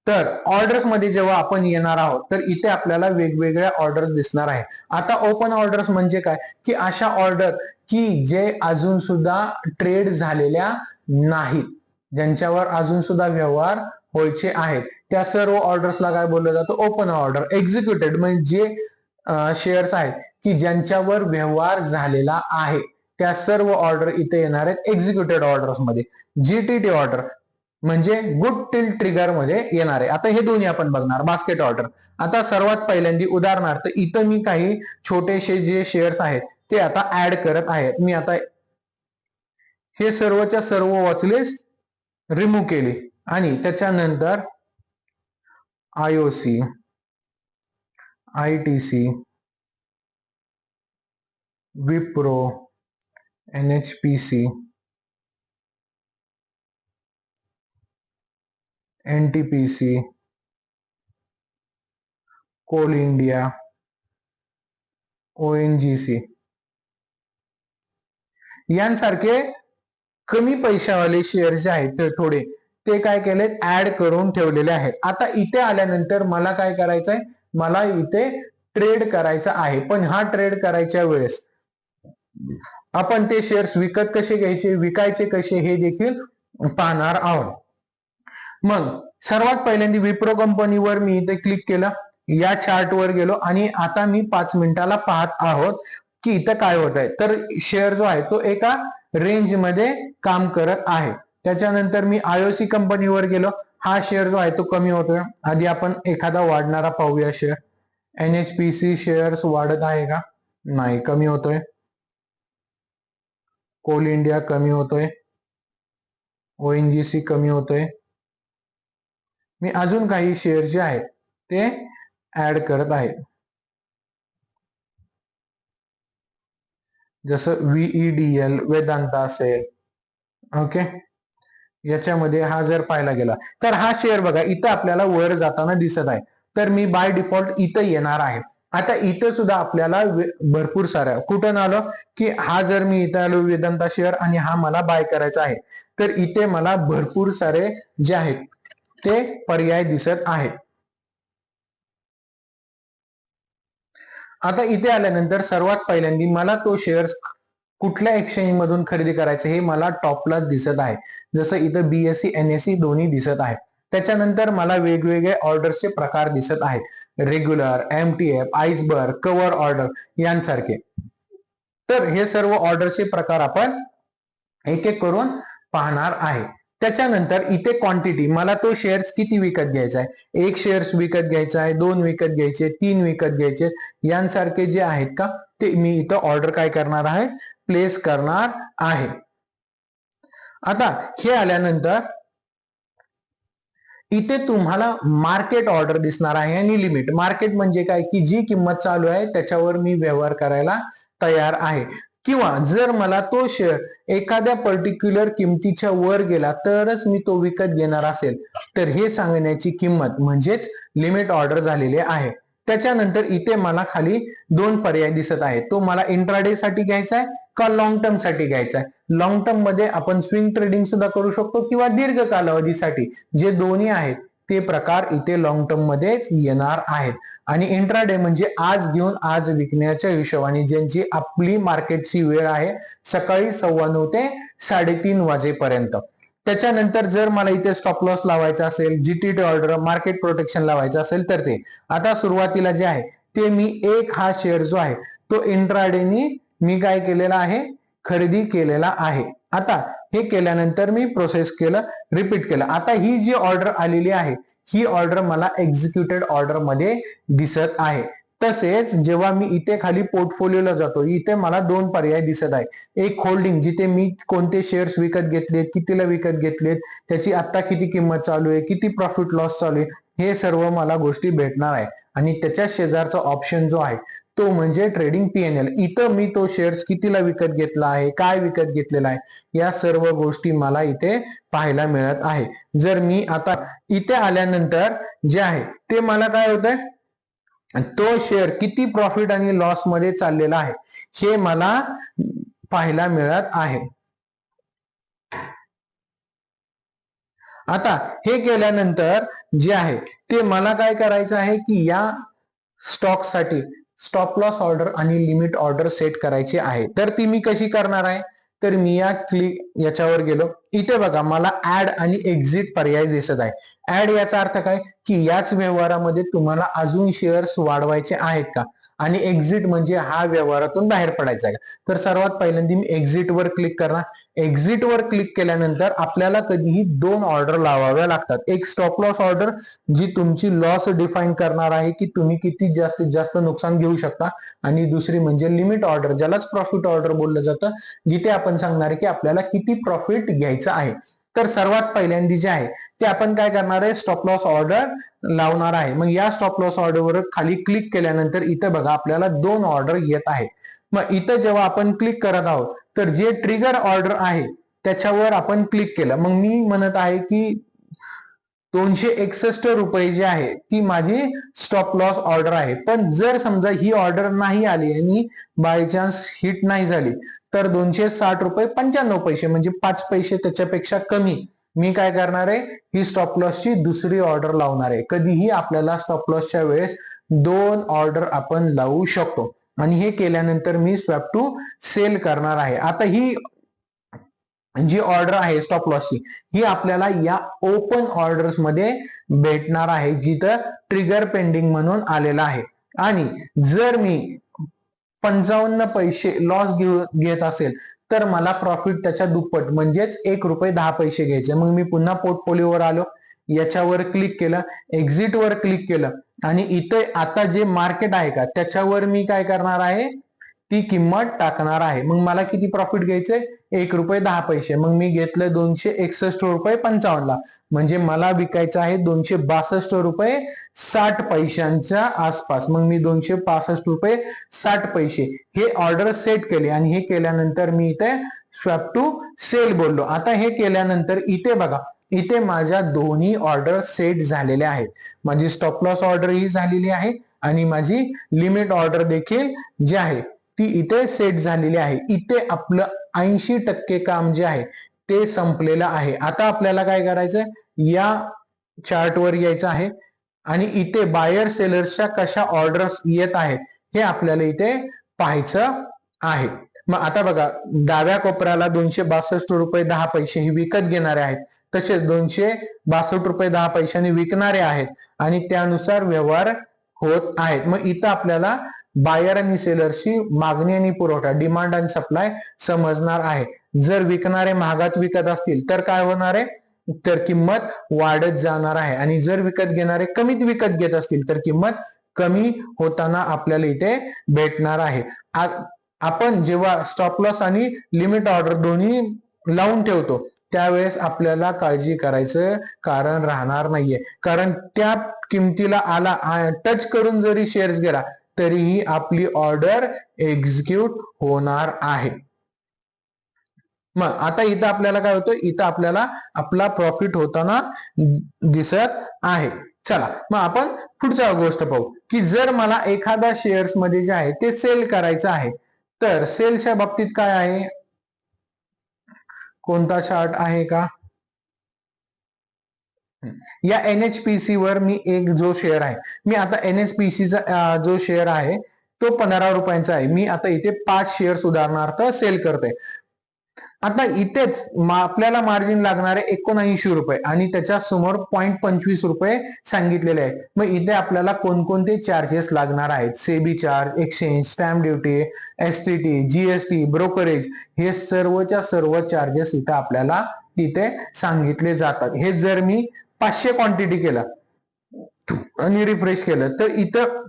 S1: तर ऑर्डर्स मध्ये जेव्हा आपण येणार आहोत तर इथे आपल्याला वेगवेगळ्या ऑर्डर्स दिसणार आहे. आता ओपन ऑर्डर्स म्हणजे काय की अशा ऑर्डर की जे अजून सुद्धा ट्रेड झालेल्या नाहीत, ज्यांच्यावर अजून सुद्धा व्यवहार व्हायचे आहेत, त्या सर्व ऑर्डर्सला काय बोललं जातं, ओपन ऑर्डर. एक्झिक्युटेड म्हणजे शेअर्स आहेत की ज्यांच्यावर व्यवहार झालेला आहे त्या सर्व ऑर्डर इथे येणार आहेत एक्झिक्युटेड ऑर्डर्स मध्ये. जीटीटी ऑर्डर म्हणजे गुड टिल ट्रिगर मध्ये येणार आहे. आता हे दोन्ही आपण बघणार. Basket order. आता सर्वात पहिल्यांदा उदाहरणार्थ इथं मी काही छोटेसे जे शेअर्स आहेत ते आता ऍड करत आहेत. मी आता हे सर्वच्या सर्व वॉचलिस्ट रिमूव्ह केली आणि त्याच्यानंतर IOC, ITC, Wipro, NHPC, NTPC, Coal India, ONGC यांसारखे कमी पैशावाले शेअर जे आहेत ते थोडे ते काय केले, ऍड करून ठेवलेले आहेत. आता इथे आल्यानंतर मला काय करायचंय, मला इथे ट्रेड करायचा आहे. पण हा ट्रेड करायच्या वेळेस आपण ते शेअर्स विकत कसे घ्यायचे, विकायचे कसे हे देखील पाहणार आहोत. मग सर्वात पहिल्यांदा विप्रो कंपनीवर मी इथे क्लिक केलं, या चार्टवर गेलो आणि आता मी 5 मिनिटाला पाहत आहोत की इथं काय होत आहे. तर शेअर जो आहे तो एका रेंज मध्ये काम करत आहे. त्याच्यानंतर मी IOC कंपनीवर गेलो, हा शेअर जो आहे तो कमी होतोय. आधी आपण एखादा वाढणारा पाहूया शेअर. NHPC शेअर्स वाढत आहे का, नाही, कमी होतोय. कोल इंडिया कमी होतोय, ONGC कमी होतोय. मी अजून काही शेअर जे आहेत ते ऍड करत आहे, जसं VEDL, वेदांता असेल. ओके. याच्यामध्ये हा जर पाहायला गेला तर हा शेअर बघा इथं आपल्याला वर जाताना दिसत आहे, तर मी बाय डिफॉल्ट इथं येणार आहे आता इथं सुद्धा आपल्याला भरपूर साऱ्या कुठं आलं की हा जर मी इथं आलो वेदांता शेअर आणि हा मला बाय करायचा आहे, तर इथे मला भरपूर सारे जे आहेत ते पर्याय दिसत आहेत. आता इथे आल्यानंतर सर्वात पहिल्यांदा मला तो शेअर कुठल्या एक्सचेंज मधून खरेदी करायचं हे मला टॉपला दिसत आहे. जसं इथं BSE NSE दोन्ही दिसत आहे. त्याच्यानंतर मला वेगवेगळे ऑर्डरचे प्रकार दिसत आहेत. Regular, MTF, iceberg, cover order यांसारखे. तर हे सर्व ऑर्डरचे प्रकार आपण एक एक करून पाहणार आहे. त्याच्यानंतर इथे क्वांटिटी, मला तो शेअर्स किती विकत घ्यायचा आहे, एक शेअर्स विकत घ्यायचा आहे, 2 विकत घ्यायचे, 3 विकत घ्यायचे, यांसारखे जे आहेत का ते मी इथं ऑर्डर काय करणार आहे, प्लेस करणार आहे. आता हे आल्यानंतर इथे तुम्हाला मार्केट ऑर्डर दिसणार आहे आणि लिमिट. मार्केट म्हणजे काय की जी किंमत चालू आहे त्याच्यावर मी व्यवहार करायला तयार आहे, किंवा जर मला तो शेअर एखाद्या पर्टिक्युलर किमतीच्या वर गेला तरच मी तो विकत घेणार असेल तर हे सांगण्याची किंमत म्हणजेच लिमिट ऑर्डर झालेली आहे. त्याच्यानंतर इथे मला खाली 2 पर्याय दिसत आहेत. तो मला इंट्राडे साठी घ्यायचा आहे का लॉंग टर्म साठी घ्यायचा आहे. लॉंग टर्म मध्ये आपण स्विंग ट्रेडिंग सुद्धा करू शकतो किंवा दीर्घ कालावधीसाठी, जे दोन्ही आहेत ते प्रकार इथे लॉंग टर्म मध्येच येणार आहेत. आणि इंट्राडे म्हणजे आज घेऊन आज विकण्याच्या हिशोबाने, ज्यांची आपली मार्केटची वेळ आहे सकाळी 9:15 ते 3:30 वाजेपर्यंत. त्याच्यानंतर जर मला इथे स्टॉप लॉस लावायचा असेल, GTT ऑर्डर, मार्केट प्रोटेक्शन लावायचं असेल तर ते आता सुरुवातीला जे आहे ते मी एक हा शेअर जो आहे तो इंट्राडेनी मी काय केलेला आहे, खरेदी केलेला आहे. आता हे केल्यानंतर मी प्रोसेस केलं, रिपीट केलं. आता ही जी ऑर्डर आलेली आहे ही ऑर्डर मला एक्झिक्युटेड ऑर्डर मध्ये दिसत आहे. तसेच जेव्हा मी इथे खाली पोर्टफोलिओला जातो, इथे मला 2 पर्याय दिसत आहे. एक होल्डिंग, जिथे मी कोणते शेअर्स विकत घेतलेत, कितीला विकत घेतलेत, त्याची आता किती किंमत चालू आहे, किती प्रॉफिट लॉस चालू आहे, हे सर्व मला गोष्टी भेटणार आहे. आणि त्याच्या शेजारचा ऑप्शन जो आहे तो म्हणजे ट्रेडिंग PNL. इथं मी तो शेअर्स कितीला विकत घेतला आहे, काय विकत घेतलेला आहे, या सर्व गोष्टी मला इथे पाहायला मिळत आहे. जर मी आता इथे आल्यानंतर जे आहे ते मला काय होतंय, तो शेअर किती प्रॉफिट आणि लॉस मध्ये चाललेला आहे हे मला पाहायला मिळत आहे. आता हे केल्यानंतर जे आहे ते मला काय करायचं आहे की या स्टॉक साठी स्टॉप लॉस ऑर्डर आणि लिमिट ऑर्डर सेट करायची आहे. तर ती मी कशी करणार आहे, तर मी याच्यावर गेलो. इथे बघा मला ऍड आणि एक्झिट पर्याय दिसत आहे. ऍड याचा अर्थ काय की याच व्यवहारामध्ये तुम्हाला अजून शेअर्स वाढवायचे आहेत का, आणि एक्झिट म्हणजे हा व्यवहारातून बाहेर पडायचा आहे. तर सर्वात पहिल्यांदा मी एक्झिट वर क्लिक करणार. एक्झिट वर क्लिक केल्यानंतर आपल्याला कधीही 2 ऑर्डर लावाव्या लागतात. एक स्टॉप लॉस ऑर्डर जी तुमची लॉस डिफाईन करणार आहे की तुम्ही किती जास्तीत जास्त नुकसान घेऊ शकता, आणि दुसरी म्हणजे लिमिट ऑर्डर, ज्यालाच प्रॉफिट ऑर्डर बोललं जातं, जिथे आपण सांगणार आहे की आपल्याला किती प्रॉफिट घ्यायचं आहे. तर सर्वात पहिल्यांदा जे आहे ते आपण काय करणार आहे, स्टॉप लॉस ऑर्डर लावणार आहे. मग या स्टॉप लॉस ऑर्डरवर खाली क्लिक केल्यानंतर इथं बघा आपल्याला 2 ऑर्डर येत आहेत. मग इथं जेव्हा आपण क्लिक करत आहोत तर जे ट्रिगर ऑर्डर आहे त्याच्यावर आपण क्लिक केलं. मग मी म्हणत आहे की 261 रुपये जी आहे ती माझी स्टॉप लॉस ऑर्डर आहे. पण जर समजा ही ऑर्डर नाही आली आणि बाय चान्स हिट नाही झाली तर 260 रुपये 95 पैसे म्हणजे 5 पैसे त्याच्यापेक्षा कमी मी काय करणार आहे, ही स्टॉप लॉसची दुसरी ऑर्डर लावणार आहे. कधीही आपल्याला स्टॉप लॉसच्या वेळेस 2 ऑर्डर आपण लावू शकतो. आणि हे केल्यानंतर मी स्वॅप टू सेल करणार आहे. आता ही जी ऑर्डर आहे स्टॉप लॉसची ही आपल्याला या ओपन ऑर्डर्स मध्ये भेटणार आहे, जिथं ट्रिगर पेंडिंग म्हणून आलेला आहे. आणि जर मी 55 पैसे लॉस घेत असेल तर मला प्रॉफिट त्याच्या दुप्पट म्हणजेच 1 रुपये 10 पैसे घ्यायचे. मग मी पुन्हा पोर्टफोलिओवर आलो, याच्यावर क्लिक केलं, एक्झिट वर क्लिक केलं, आणि इथे आता जे मार्केट आहे का त्याच्यावर मी काय करणार आहे, ती किंमत टाकणार आहे. मग मला किती प्रॉफिट घ्यायचंय, 1 रुपये 10 पैसे. मग मी घेतलं 261 रुपये 55 ला, म्हणजे मला विकायचं आहे 262 रुपये 60 पैशांच्या आसपास. मग मी 265 रुपये 60 पैसे हे ऑर्डर सेट केले, आणि हे केल्यानंतर मी इथे स्वॅप टू सेल बोललो. आता हे केल्यानंतर इथे बघा, इथे माझ्या दोन्ही ऑर्डर सेट झालेल्या आहेत. माझी स्टॉप लॉस ऑर्डर ही झालेली आहे आणि माझी लिमिट ऑर्डर देखील जी आहे ती इथे सेट झालेली आहे. इथे आपलं 80% काम जे आहे ते संपलेलं आहे. आता आपल्याला काय करायचंय, या चार्टवर यायचं आहे आणि इथे बायर सेलर्सच्या कशा ऑर्डर्स येत आहेत हे आपल्याला इथे पाहायचं आहे. मग आता बघा, डाव्या कोपऱ्याला 262 रुपये 10 पैसे ही विकत घेणारे आहेत, तसेच 262 रुपये 10 पैशांनी विकणारे आहेत आणि त्यानुसार व्यवहार होत आहेत. मग इथं आपल्याला बायर आणि सेलरची मागणी आणि पुरवठा, डिमांड आणि सप्लाय समजणार आहे. जर विकणारे महागात विकत असतील तर काय होणार आहे, तर किंमत वाढत जाणार आहे आणि जर विकत घेणारे कमीत विकत घेत असतील तर किंमत कमी होताना आपल्याला इथे भेटणार आहे. आपण जेव्हा स्टॉप लॉस आणि लिमिट ऑर्डर दोन्ही लावून ठेवतो त्यावेळेस आपल्याला काळजी करायचं कारण राहणार नाहीये, कारण त्या किमतीला आला टच करून जरी शेअर्स गेला तरीही आपली ऑर्डर एक्झिक्यूट होणार आहे. मग आता इथं आपल्याला काय होतं, इथं आपल्याला आपला प्रॉफिट होताना दिसत आहे. चला मग आपण पुढच्या गोष्ट पाहू की जर मला एखादा शेअर्स मध्ये जे आहे ते सेल करायचं आहे तर सेलच्या बाबतीत काय आहे, कोणता चार्ट आहे का, या NHPC वर मी एक जो शेअर आहे, मी आता NHPC चा जो शेअर आहे तो 15 रुपयांचा आहे. मी आता इथे 5 शेअर्स उदाहरणार्थ सेल करतोय. आता इथेच आपल्याला मार्जिन लागणारे 79 रुपये आणि त्याच्या समोर 0.25 रुपये सांगितलेले आहेत. मग इथे आपल्याला कोणकोणते चार्जेस लागणार आहेत, SEBI charge, exchange, stamp duty, STT, GST, brokerage, हे सर्वच्या सर्व चार्जेस इथे आपल्याला इथे सांगितले जातात. हे जर मी 500 क्वांटिटी केलं आणि रिफ्रेश केलं तर इथं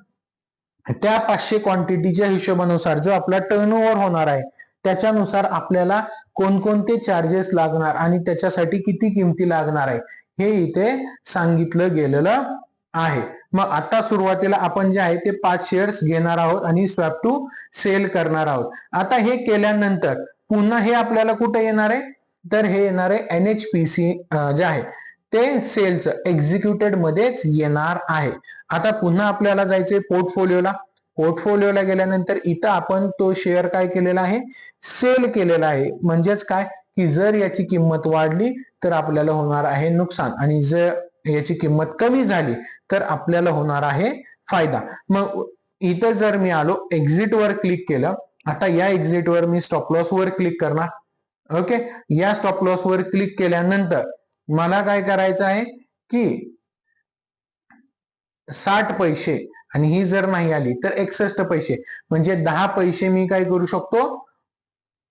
S1: त्या 500 क्वांटिटीच्या हिशोबानुसार जो आपला टर्नओव्हर होणार आहे त्याच्यानुसार आपल्याला कोणकोणते चार्जेस लागणार आणि त्याच्यासाठी किती किमती लागणार आहे हे इथे सांगितलं गेलेलं आहे. मग आता सुरुवातीला आपण जे आहे ते 5 शेअर्स घेणार आहोत आणि स्वॅप टू सेल करणार आहोत. आता हे केल्यानंतर पुन्हा हे आपल्याला कुठे येणार आहे, तर हे येणार आहे NHPC जे आहे ते सेलचं एक्झिक्युटेड मध्येच येणार आहे. आता पुन्हा आपल्याला जायचंय पोर्टफोलिओला. पोर्टफोलिओला गेल्यानंतर इथं आपण तो शेअर काय केलेला आहे, सेल केलेला आहे. म्हणजेच काय की जर याची किंमत वाढली तर आपल्याला होणार आहे नुकसान आणि जर याची किंमत कमी झाली तर आपल्याला होणार आहे फायदा. मग इथं जर मी आलो एक्झिट वर क्लिक केलं, आता या एक्झिट वर मी स्टॉप लॉस वर क्लिक करणार. ओके, या स्टॉप लॉस वर क्लिक केल्यानंतर मला काय करायचं आहे की 60 पैसे आणि ही जर नाही आली तर 61 पैसे, म्हणजे 10 पैसे मी काय करू शकतो,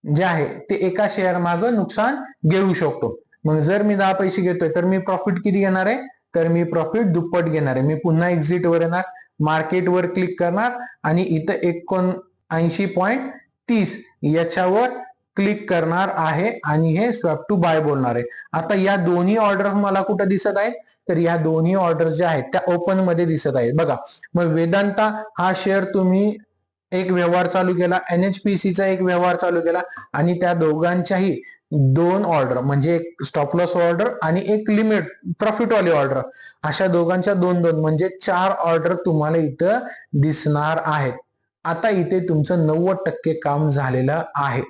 S1: जे आहे ते एका शेअर मागे नुकसान घेऊ शकतो. मग जर मी 10 पैसे घेतोय तर मी प्रॉफिट किती घेणार आहे, तर मी प्रॉफिट दुप्पट घेणार आहे. मी पुन्हा एक्झिट वर येणार, मार्केट वर क्लिक करणार आणि इथं 79.30 याच्यावर क्लिक करणार आहे आणि हे स्वॅप टू बाय बोलणार आहे. आता या दोन्ही ऑर्डर मला कुठं दिसत आहेत, तर या दोन्ही ऑर्डर ज्या आहेत त्या ओपन मध्ये दिसत आहेत बघा. मग वेदांता हा शेअर तुम्ही एक व्यवहार चालू केला, NHPC चा एक व्यवहार चालू केला आणि त्या दोघांच्याही 2 ऑर्डर, म्हणजे एक स्टॉप लॉस ऑर्डर आणि एक लिमिट प्रॉफिट वाली ऑर्डर, अशा दोघांच्या 2-2 म्हणजे 4 ऑर्डर तुम्हाला इथं दिसणार आहेत. आता इथे तुमचं 90% काम झालेलं आहे.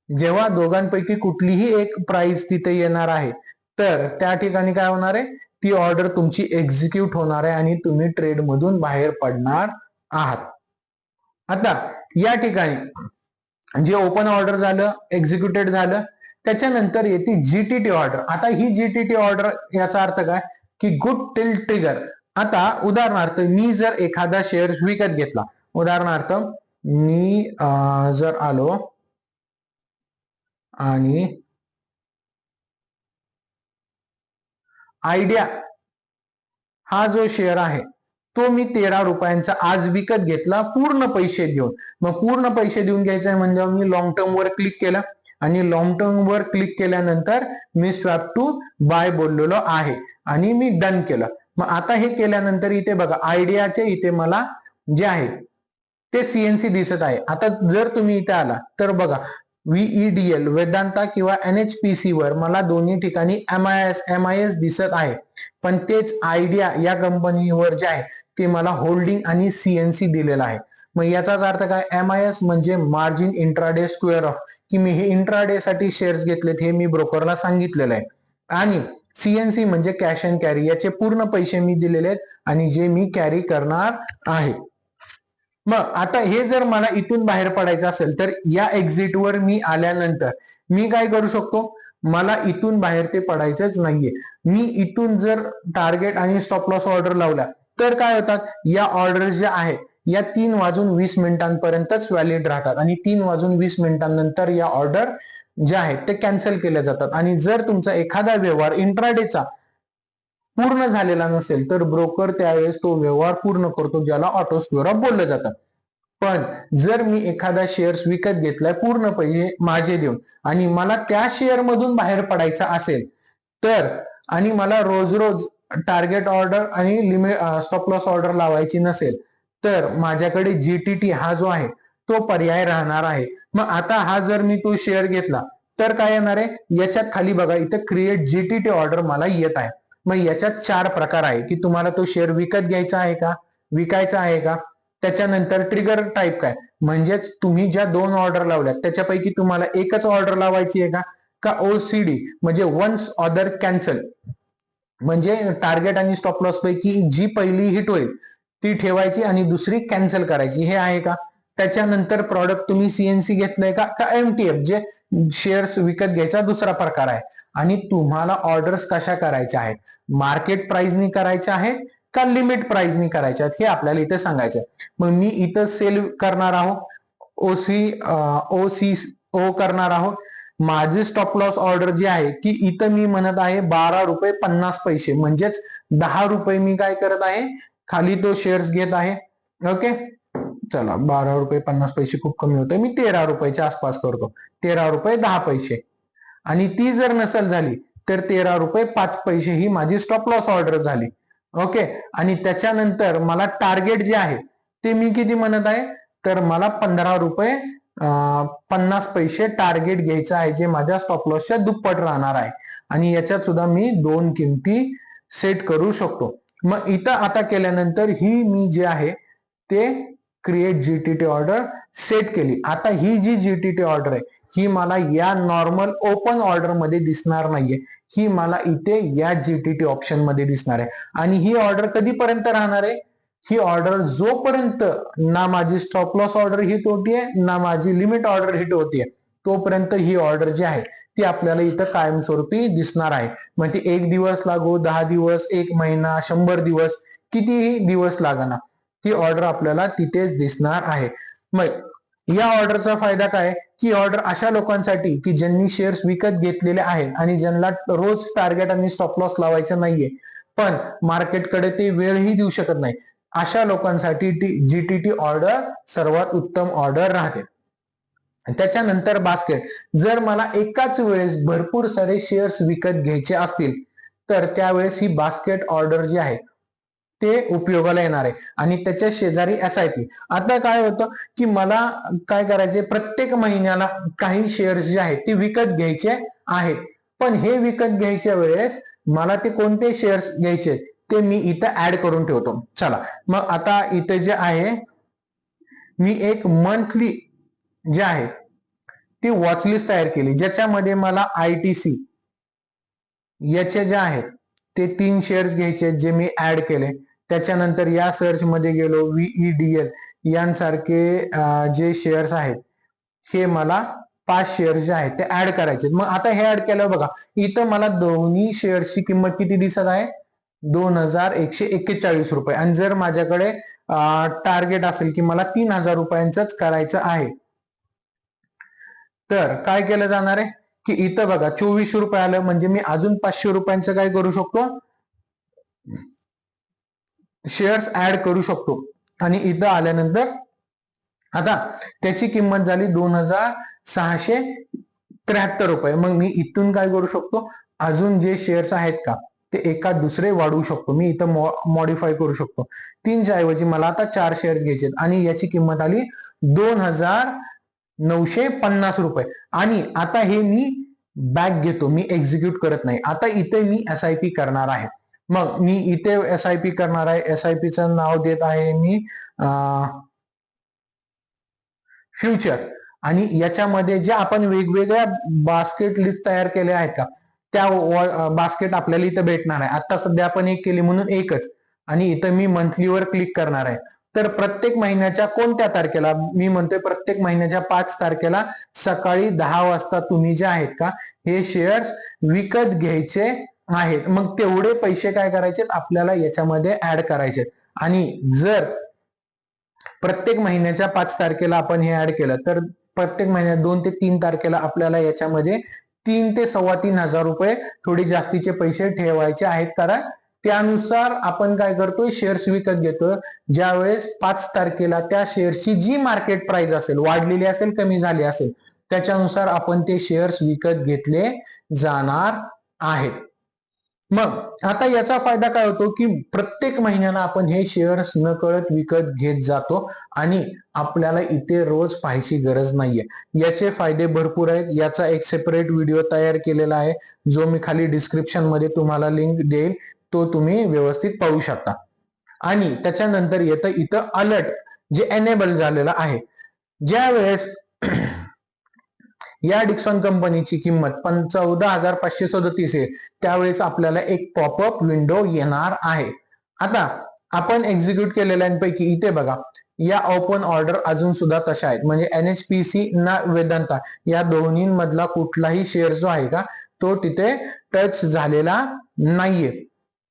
S1: जेव्हा दोघांपैकी कुठलीही एक प्राइस तिथे येणार आहे तर त्या ठिकाणी काय होणार आहे, ती ऑर्डर तुमची एक्झिक्यूट होणार आहे आणि तुम्ही ट्रेड मधून बाहेर पडणार आहात. आता या ठिकाणी जे ओपन ऑर्डर झालं, एक्झिक्युटेड झालं, त्याच्यानंतर येते GTT ऑर्डर. आता ही GTT ऑर्डर याचा अर्थ काय की गुड टिल ट्रिगर. आता उदाहरणार्थ मी जर एखादा शेअर विकत घेतला, उदाहरणार्थ मी जर आलो आणि आयडिया हा जो शेअर आहे तो मी 13 रुपयांचा आज विकत घेतला पूर्ण पैसे देऊन. मग पूर्ण पैसे देऊन घ्यायचा म्हणजे मी लॉंग टर्म वर क्लिक केलं आणि लॉंग टर्म वर क्लिक केल्यानंतर मी स्वॅप टू बाय बोललेलो आहे आणि मी डन केलं. मग आता हे केल्यानंतर इथे बघा आयडियाचे इथे मला जे आहे ते CNC दिसत आहे. आता जर तुम्ही इथे आला तर बघा VEDL वेदांता किंवा NHPC वर मला दोन्ही ठिकाणी MIS दिसत आहे, पण तेच आयडिया या कंपनीवर जे आहे ते मला होल्डिंग आणि CNC दिलेलं आहे. मग याचाच अर्थ काय, MIS म्हणजे मार्जिन इंट्राडे स्क्वेअर ऑफ, की मी हे इंट्राडे साठी शेअर्स घेतलेत हे मी ब्रोकरला सांगितलेलं आहे. आणि CNC म्हणजे कॅश अँड कॅरी, याचे पूर्ण पैसे मी दिलेले आहेत आणि जे मी कॅरी करणार आहे. मग आता हे जर मला इथून बाहेर पडायचं असेल तर या एक्झिटवर मी आल्यानंतर मी काय करू शकतो, मला इथून बाहेर ते पडायचंच नाहीये. मी इथून जर टार्गेट आणि स्टॉप लॉस ऑर्डर लावला तर काय होतात, या ऑर्डर ज्या आहेत या 3:20 व्हॅलिड राहतात आणि 3:20 या ऑर्डर ज्या आहेत ते कॅन्सल केल्या जातात. आणि जर तुमचा एखादा व्यवहार इंट्राडेचा पूर्ण झालेला नसेल तर ब्रोकर त्यावेळेस तो व्यवहार पूर्ण करतो, ज्याला ऑटो स्क्वेअर ऑफ बोललं जातं. पण जर मी एखादा शेअर्स विकत घेतलाय पूर्ण पैसे माझे देऊन आणि मला त्या शेअर मधून बाहेर पडायचा असेल तर, आणि मला रोज रोज टार्गेट ऑर्डर आणि लिमिट स्टॉप लॉस ऑर्डर लावायची नसेल तर माझ्याकडे GTT हा जो आहे तो पर्याय राहणार आहे. मग आता हा जर मी तो शेअर घेतला तर काय येणार आहे, याच्यात खाली बघा इथे क्रिएट GTT ऑर्डर मला येत आहे. मग याच्यात 4 प्रकार आहे की तुम्हाला तो शेअर विकत घ्यायचा आहे का, विकायचा आहे का, त्याच्यानंतर ट्रिगर टाईप काय, म्हणजेच तुम्ही ज्या 2 ऑर्डर लावल्यात त्याच्यापैकी तुम्हाला एकच ऑर्डर लावायची आहे का OCD म्हणजे वन्स ऑर्डर कॅन्सल, म्हणजे टार्गेट आणि स्टॉप लॉस पैकी जी पहिली हिट होईल ती ठेवायची आणि दुसरी कॅन्सल करायची, हे आहे का. त्याच्यानंतर प्रॉडक्ट तुम्ही CNC घेतलंय का MTF जे शेअर्स विकत घ्यायचा दुसरा प्रकार आहे. आणि तुम्हाला ऑर्डर्स कशा करायच्या आहेत, मार्केट प्राइसनी करायच्या आहेत का लिमिट प्राइसनी करायच्या आहेत हे आपल्याला इथे सांगायचं आहे. मग मी इथं सेल करणार आहोत, OCO करणार आहोत. माझी स्टॉप लॉस ऑर्डर जी आहे की इथं मी म्हणत आहे ₹12.50, म्हणजेच 10 रुपये मी काय करत आहे, खाली तो शेअर्स घेत आहे. ओके, चला ₹12.50 खूप कमी होतं, मी 13 रुपयाच्या आसपास करतो, ₹13.10. आणि ती जर नसेल झाली तर ₹13.05 ही माझी स्टॉप लॉस ऑर्डर झाली. ओके, आणि त्याच्यानंतर मला टार्गेट जे आहे ते मी किती म्हणत आहे, तर मला ₹15.50 टार्गेट घ्यायचं आहे, जे माझ्या स्टॉप लॉसच्या दुप्पट राहणार आहे. आणि याच्यात सुद्धा मी 2 किमती सेट करू शकतो. मग इथं आता केल्यानंतर ही मी जे आहे ते क्रिएट GTT ऑर्डर सेट केली. आता ही जी GTT ऑर्डर आहे ही मला या नॉर्मल ओपन ऑर्डर मध्ये दिसणार नाहीये, ही मला इथे या GTT ऑप्शन मध्ये दिसणार आहे. आणि ही ऑर्डर कधीपर्यंत राहणार आहे, ही ऑर्डर जोपर्यंत ना माझी स्टॉप लॉस ऑर्डर हिट होतीये ना माझी लिमिट ऑर्डर हिट होतीये तोपर्यंत ही ऑर्डर जी आहे ती आपल्याला इथं कायमस्वरूपी दिसणार आहे. म्हणजे 1 दिवस लागो, 10 दिवस, 1 महिना, 100 दिवस, कितीही दिवस लागणार, ही ऑर्डर आपल्याला तिथेच दिसणार आहे. मग या ऑर्डरचा फायदा काय, की ऑर्डर अशा लोकांसाठी की ज्यांनी शेअर्स विकत घेतलेले आहेत आणि ज्यांना रोज टार्गेट आणि स्टॉप लॉस लावायचं नाहीये पण मार्केटकडे ते वेळही देऊ शकत नाही, अशा लोकांसाठी GTT ऑर्डर सर्वात उत्तम ऑर्डर राहते. त्याच्यानंतर बास्केट, जर मला एकाच वेळेस भरपूर सारे शेअर्स विकत घ्यायचे असतील तर त्यावेळेस ही बास्केट ऑर्डर जी आहे ते उपयोगाला येणार आहे. आणि त्याच्या शेजारी SIP. आता काय होतं की मला काय करायचे, प्रत्येक महिन्याला काही शेअर्स जे आहेत ते विकत घ्यायचे आहेत, पण हे विकत घ्यायच्या वेळेस मला ते कोणते शेअर्स घ्यायचे ते मी इथं ऍड करून ठेवतो. चला, मग आता इथे जे आहे मी एक मंथली जे आहे ती वॉचलिस्ट तयार केली, ज्याच्यामध्ये मला ITC याचे जे आहेत ते 3 शेअर्स घ्यायचे जे मी ऍड केले. त्याच्यानंतर या सर्च मध्ये गेलो, VEDL यांसारखे जे शेअर्स आहेत हे मला 5 शेअर्स जे आहेत ते ऍड करायचे. मग आता हे ऍड केलं बघा, इथं मला दोन्ही शेअर्सची किंमत किती दिसत आहे, ₹2141. आणि जर माझ्याकडे टार्गेट असेल की मला 3000 रुपयांचंच करायचं आहे तर काय केलं जाणार आहे की इथं बघा 2400 रुपये आलं, म्हणजे मी अजून 500 रुपयांचं काय करू शकतो, शेअर्स ऍड करू शकतो. आणि इथं आल्यानंतर आता त्याची किंमत झाली ₹2673. मग मी इथून काय करू शकतो, अजून जे शेअर्स आहेत का ते एका दुसरे वाढवू शकतो, मी इथं मॉडिफाय करू शकतो. 3च्या ऐवजी मला आता 4 शेअर्स घ्यायचे आणि याची किंमत आली 2000 ₹950 आणि आता हे मी बॅक घेतो, मी एक्झिक्यूट करत नाही. आता इथे मी SIP करणार आहे. मग मी इथे SIP करणार आहे. SIPचं नाव देत आहे मी फ्युचर आणि याच्यामध्ये जे आपण वेगवेगळ्या बास्केट लिस्ट तयार केल्या आहेत का त्या बास्केट आपल्याला इथं भेटणार आहे. आता सध्या आपण एक केली म्हणून एकच आणि इथं मी मंथलीवर क्लिक करणार आहे. तर प्रत्येक महिन्याच्या कोणत्या तारखेला मी म्हणतोय प्रत्येक महिन्याच्या 5 तारखेला सकाळी 10 वाजता तुम्ही जे आहेत का हे शेअर्स विकत घ्यायचे आहेत. मग तेवढे पैसे काय करायचे आपल्याला याच्यामध्ये ऍड करायचे आणि जर प्रत्येक महिन्याच्या 5 तारखेला आपण हे ऍड केलं तर प्रत्येक महिन्यात 2 ते 3 तारखेला आपल्याला याच्यामध्ये 3 ते ₹3,500 थोडे जास्तीचे पैसे ठेवायचे आहेत. कारण त्यानुसार आपण काय करतोय शेअर्स विकत घेतोय. ज्यावेळेस 5 तारखेला त्या शेअर्सची जी मार्केट प्राइस असेल वाढलेली असेल कमी झाली असेल त्याच्यानुसार आपण ते शेअर्स विकत घेतले जाणार आहेत. मग आता याचा फायदा काय होतो की प्रत्येक महिन्याला आपण हे शेअर्स न कळत विकत घेत जातो आणि आपल्याला इथे रोज पाहायची गरज नाहीये. याचे फायदे भरपूर आहेत. याचा एक सेपरेट व्हिडिओ तयार केलेला आहे जो मी खाली डिस्क्रिप्शन मध्ये तुम्हाला लिंक देईल, तो तुम्ही व्यवस्थित पाहू शकता. आणि त्याच्यानंतर येतं इथं अलर्ट जे एनेबल झालेलं आहे. ज्या वेळेस या डिक्सन कंपनीची किंमत 14,537 आहे त्यावेळेस आपल्याला एक पॉपअप विंडो येणार आहे. आता आपण एक्झिक्यूट केलेल्यांपैकी इथे बघा या ओपन ऑर्डर अजून सुद्धा तशा आहेत. म्हणजे NHPC ना वेदांता या दोन्हींमधला कुठलाही शेअर जो आहे का तो तिथे टच झालेला नाहीये.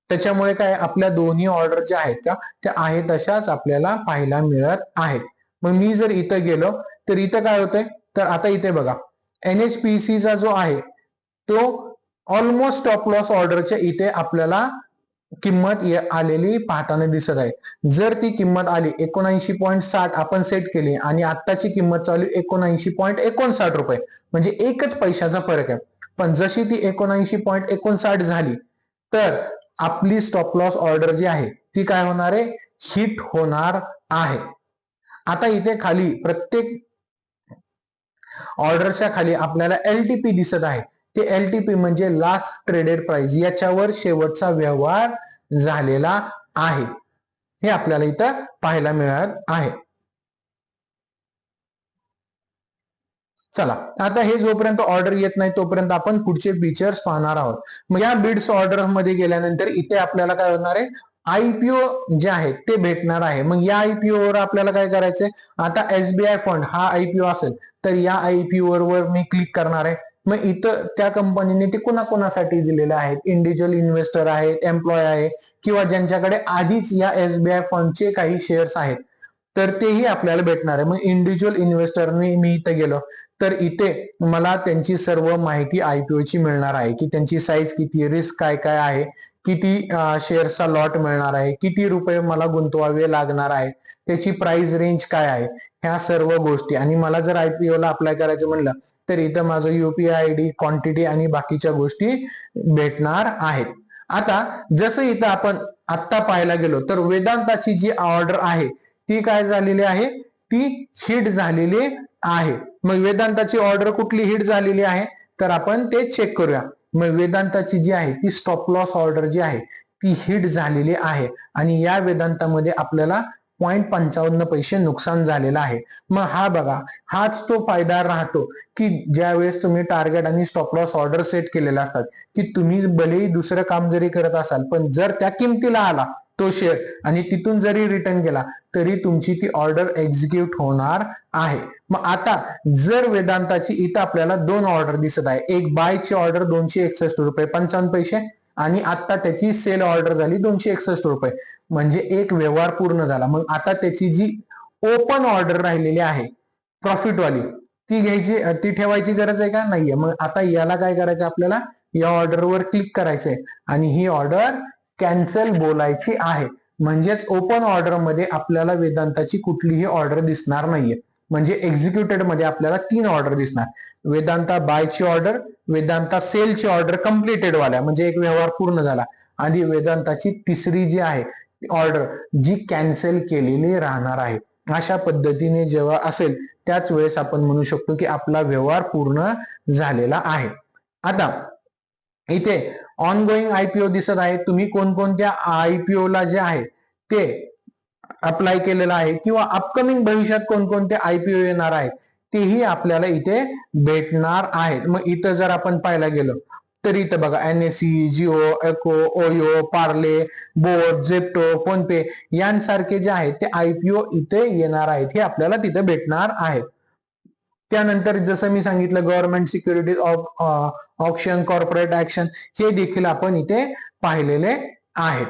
S1: त्याच्यामुळे काय आपल्या दोन्ही ऑर्डर ज्या आहेत का त्या आहेत तशाच आपल्याला पाहायला मिळत आहेत. मग मी जर इथं गेलो तर इथं काय होतंय तर आता इथे बघा NHPC चा जो आहे तो ऑलमोस्ट स्टॉप लॉस ऑर्डरच्या इथे आपल्याला किंमत आलेली पाहताना दिसत आहे. जर ती किंमत आली 79.60 आपण सेट केली आणि आत्ताची किंमत चालू 79.59 म्हणजे एकच पैशाचा फरक आहे. पण जशी ती 79.59 झाली तर आपली स्टॉप लॉस ऑर्डर जी आहे ती काय होणार आहे हिट होणार आहे. आता इथे खाली प्रत्येक ऑर्डरच्या खाली आपल्याला LTP दिसत आहे. ते LTP म्हणजे लास्ट ट्रेडेड प्राइस याच्यावर शेवटचा व्यवहार झालेला आहे हे आपल्याला इथं पाहायला मिळत आहे. चला आता हे जोपर्यंत ऑर्डर येत नाही तोपर्यंत आपण पुढचे फीचर्स पाहणार आहोत. मग या बिड्स ऑर्डर मध्ये गेल्यानंतर इथे आपल्याला काय होणार आहे IPO जे आहे ते भेटणार आहे. मग या IPO वर आपल्याला काय करायचंय आता SBI फंड हा IPO असेल तर या IPO वर मी क्लिक करणार आहे. मग इथं त्या कंपनीने ते कोणाकोणासाठी दिलेले आहेत इंडिव्हिज्युअल इन्व्हेस्टर आहेत, एम्प्लॉय आहे किंवा ज्यांच्याकडे आधीच या SBI फंडचे काही शेअर्स आहेत तर तेही आपल्याला भेटणार आहे. मग इंडिव्हिज्युअल इन्व्हेस्टरनी मी इथे गेलो तर इथे मला त्यांची सर्व माहिती IPO ची मिळणार आहे की त्यांची साईज किती, रिस्क काय काय आहे, किती शेअर्सचा लॉट मिळणार आहे, किती रुपये मला गुंतवावे लागणार आहे, त्याची प्राइस रेंज काय आहे, ह्या सर्व गोष्टी. आणि मला जर IPO ला अप्लाय करायचं म्हणलं तर इथं माझं UPI ID, क्वांटिटी आणि बाकीच्या गोष्टी भेटणार आहेत. आता जसं इथं आपण आत्ता पाहायला गेलो तर वेदांताची जी ऑर्डर आहे ती काय झालेली आहे ती हिट झालेली आहे. मग वेदांताची ऑर्डर कुठली हिट झालेली आहे तर आपण ते चेक करूया. मग वेदांताची जी आहे ती स्टॉप लॉस ऑर्डर जी आहे ती हिट झालेली आहे आणि या वेदांतामध्ये आपल्याला 0.55 नुकसान झालेलं आहे. मग हा बघा हाच तो फायदा राहतो की ज्यावेळेस तुम्ही टार्गेट आणि स्टॉप लॉस ऑर्डर सेट केलेला असतात की तुम्ही भलेही दुसरं काम जरी करत असाल पण जर त्या किमतीला आला तो शेअर आणि तिथून जरी रिटर्न केला तरी तुमची ती ऑर्डर एक्झिक्यूट होणार आहे. मग आता जर वेदांताची इथं आपल्याला 2 ऑर्डर दिसत आहे, एक बायची ऑर्डर ₹261.55 आणि आता त्याची सेल ऑर्डर झाली ₹261 म्हणजे एक व्यवहार पूर्ण झाला. मग आता त्याची जी ओपन ऑर्डर राहिलेली आहे प्रॉफिटवाली ती घ्यायची ती ठेवायची गरज आहे का नाहीये. मग आता याला काय करायचं आपल्याला या ऑर्डरवर क्लिक करायचंय आणि ही ऑर्डर कॅन्सल बोलायची आहे. म्हणजेच ओपन ऑर्डर मध्ये आपल्याला वेदांताची कुठलीही ऑर्डर दिसणार नाहीये. म्हणजे एक्झिक्युटेड मध्ये आपल्याला 3 ऑर्डर दिसणार, वेदांता बायची ऑर्डर, वेदांता सेलची ऑर्डर कम्प्लिटेड वाल्या म्हणजे एक व्यवहार पूर्ण झाला आणि वेदांताची तिसरी जी आहे ऑर्डर जी कॅन्सल केलेली राहणार आहे. अशा पद्धतीने जेव्हा असेल त्याच वेळेस आपण म्हणू शकतो की आपला व्यवहार पूर्ण झालेला आहे. आता इथे ऑन गोईंग आयपीओ दिसत आहे, तुम्ही कोणकोणत्या आयपीओ ला जे आहे ते अप्लाय केलेलं आहे किंवा अपकमिंग भविष्यात कोणकोणते आयपीओ येणार आहे तेही आपल्याला इथे भेटणार आहेत. मग इथं जर आपण पाहायला गेलो तर इथं बघा एनएससी, जिओ, एको, ओयो, पार्ले, बोट, झेप्टो, फोनपे यांसारखे जे आहेत ते आयपीओ इथे येणार आहेत, हे आपल्याला तिथे भेटणार आहेत. त्यानंतर जसं मी सांगितलं government securities option, corporate action हे देखील आपण इथे पाहिलेले आहेत.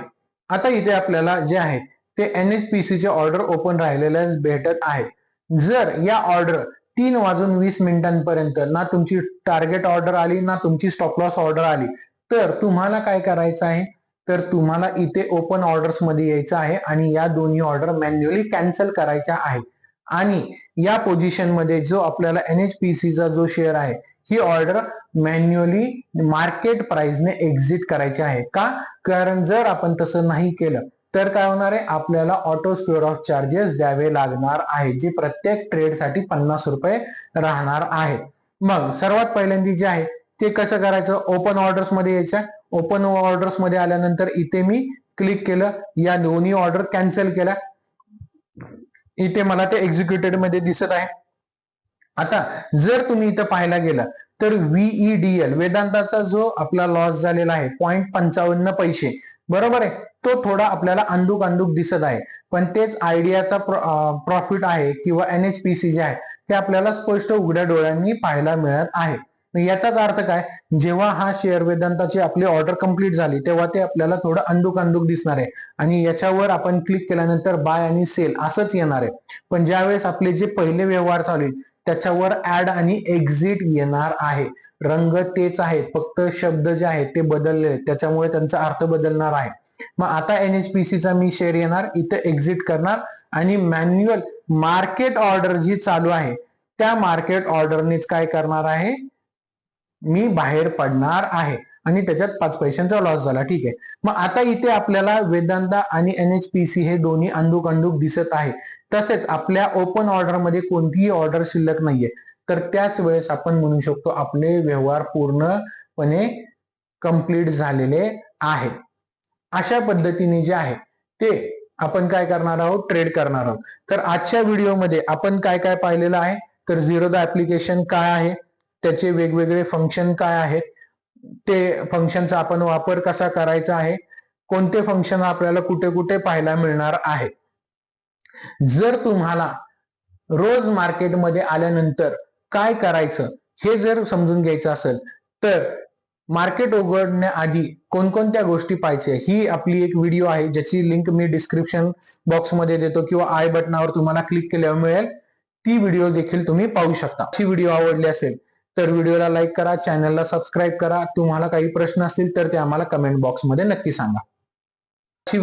S1: आता इथे आपल्याला जे आहे ते NHPC चे ऑर्डर ओपन राहिलेले भेटत आहेत. जर या ऑर्डर 3:20 ना तुमची टार्गेट ऑर्डर आली ना तुमची स्टॉप लॉस ऑर्डर आली तर तुम्हाला काय करायचं आहे, तर तुम्हाला इथे ओपन ऑर्डर्स मध्ये यायचं आहे आणि या दोन्ही ऑर्डर मॅन्युअली कॅन्सल करायच्या आहेत. आणि या पोझिशन मध्ये जो आपल्याला NHPC चा जो शेअर आहे ही ऑर्डर मॅन्युअली मार्केट प्राइसने एक्झिट करायची आहे. का? कारण जर आपण तसं नाही केलं तर काय होणार आहे, आपल्याला ऑटो स्क्वेअर ऑफ चार्जेस द्यावे लागणार आहे, जे प्रत्येक ट्रेड साठी 50 रुपये राहणार आहे. मग सर्वात पहिल्यांदा जे आहे ते कसं करायचं, ओपन ऑर्डर्स मध्ये यायचं. ओपन ऑर्डर्स मध्ये आल्यानंतर इथे मी क्लिक केलं, या दोन्ही ऑर्डर कॅन्सल केल्या. इथे मला ते एक्झिक्युटेड मध्ये दिसत आहे. आता जर तुम्ही इथं पाहायला गेला तर VEDL वेदांताचा जो आपला लॉस झालेला आहे 0.55 पैसे, बरोबर आहे, तो थोडा आपल्याला अंदूक दिसत आहे. पण तेच आयडियाचा प्रॉफिट आहे किंवा NHPC जे आहे ते आपल्याला स्पष्ट उघड्या डोळ्यांनी पाहायला मिळत आहे. याचाच अर्थ काय, जेव्हा हा शेअर वेदांताची आपली ऑर्डर कंप्लीट झाली तेव्हा ते आपल्याला थोडं अंदूक दिसणार आहे आणि याच्यावर आपण क्लिक केल्यानंतर बाय आणि सेल असंच येणार आहे. पण ज्यावेळेस आपले जे पहिले व्यवहार चालू आहेत त्याच्यावर ऍड आणि एक्झिट येणार आहे. रंग तेच आहेत, फक्त शब्द जे आहेत ते बदलले, त्याच्यामुळे त्यांचा अर्थ बदलणार आहे. मग आता NHPC चा मी शेअर येणार, इथं एक्झिट करणार आणि मॅन्युअल मार्केट ऑर्डर जी चालू आहे त्या मार्केट ऑर्डरनेच काय करणार आहे, मी बाहेर पडणार आहे आणि त्याच्यात 5 पैशांचा लॉस झाला. ठीक आहे. मग आता इथे आपल्याला वेदांता आणि NHPC हे दोन्ही अंदूक दिसत आहे. तसेच आपल्या ओपन ऑर्डर मध्ये कोणतीही ऑर्डर शिल्लक नाहीये, तर त्याच वेळेस आपण म्हणू शकतो आपले व्यवहार पूर्णपणे कंप्लीट झालेले आहेत. अशा पद्धतीने जे आहे ते आपण काय करणार आहोत, ट्रेड करणार आहोत. तर आजच्या व्हिडिओमध्ये आपण काय काय पाहिलेलं आहे, तर झिरोदा ऍप्लिकेशन काय आहे, त्याचे वेगवेगळे फंक्शन काय आहेत, ते फंक्शनचा आपण वापर कसा करायचा आहे, कोणते फंक्शन आपल्याला कुठे कुठे पाहायला मिळणार आहे. जर तुम्हाला रोज मार्केटमध्ये आल्यानंतर काय करायचं हे जर समजून घ्यायचं असेल तर मार्केट उघडण्याआधी कोणकोणत्या गोष्टी पाहिजे ही आपली एक व्हिडिओ आहे, ज्याची लिंक मी डिस्क्रिप्शन बॉक्समध्ये देतो किंवा आय बटनावर तुम्हाला क्लिक केल्यावर मिळेल. ती व्हिडिओ देखील तुम्ही पाहू शकता. ही व्हिडिओ आवडली असेल तर व्हिडिओला लाईक करा, चॅनलला सबस्क्राईब करा. तुम्हाला काही प्रश्न असतील तर ते आम्हाला कमेंट बॉक्समध्ये नक्की सांगा.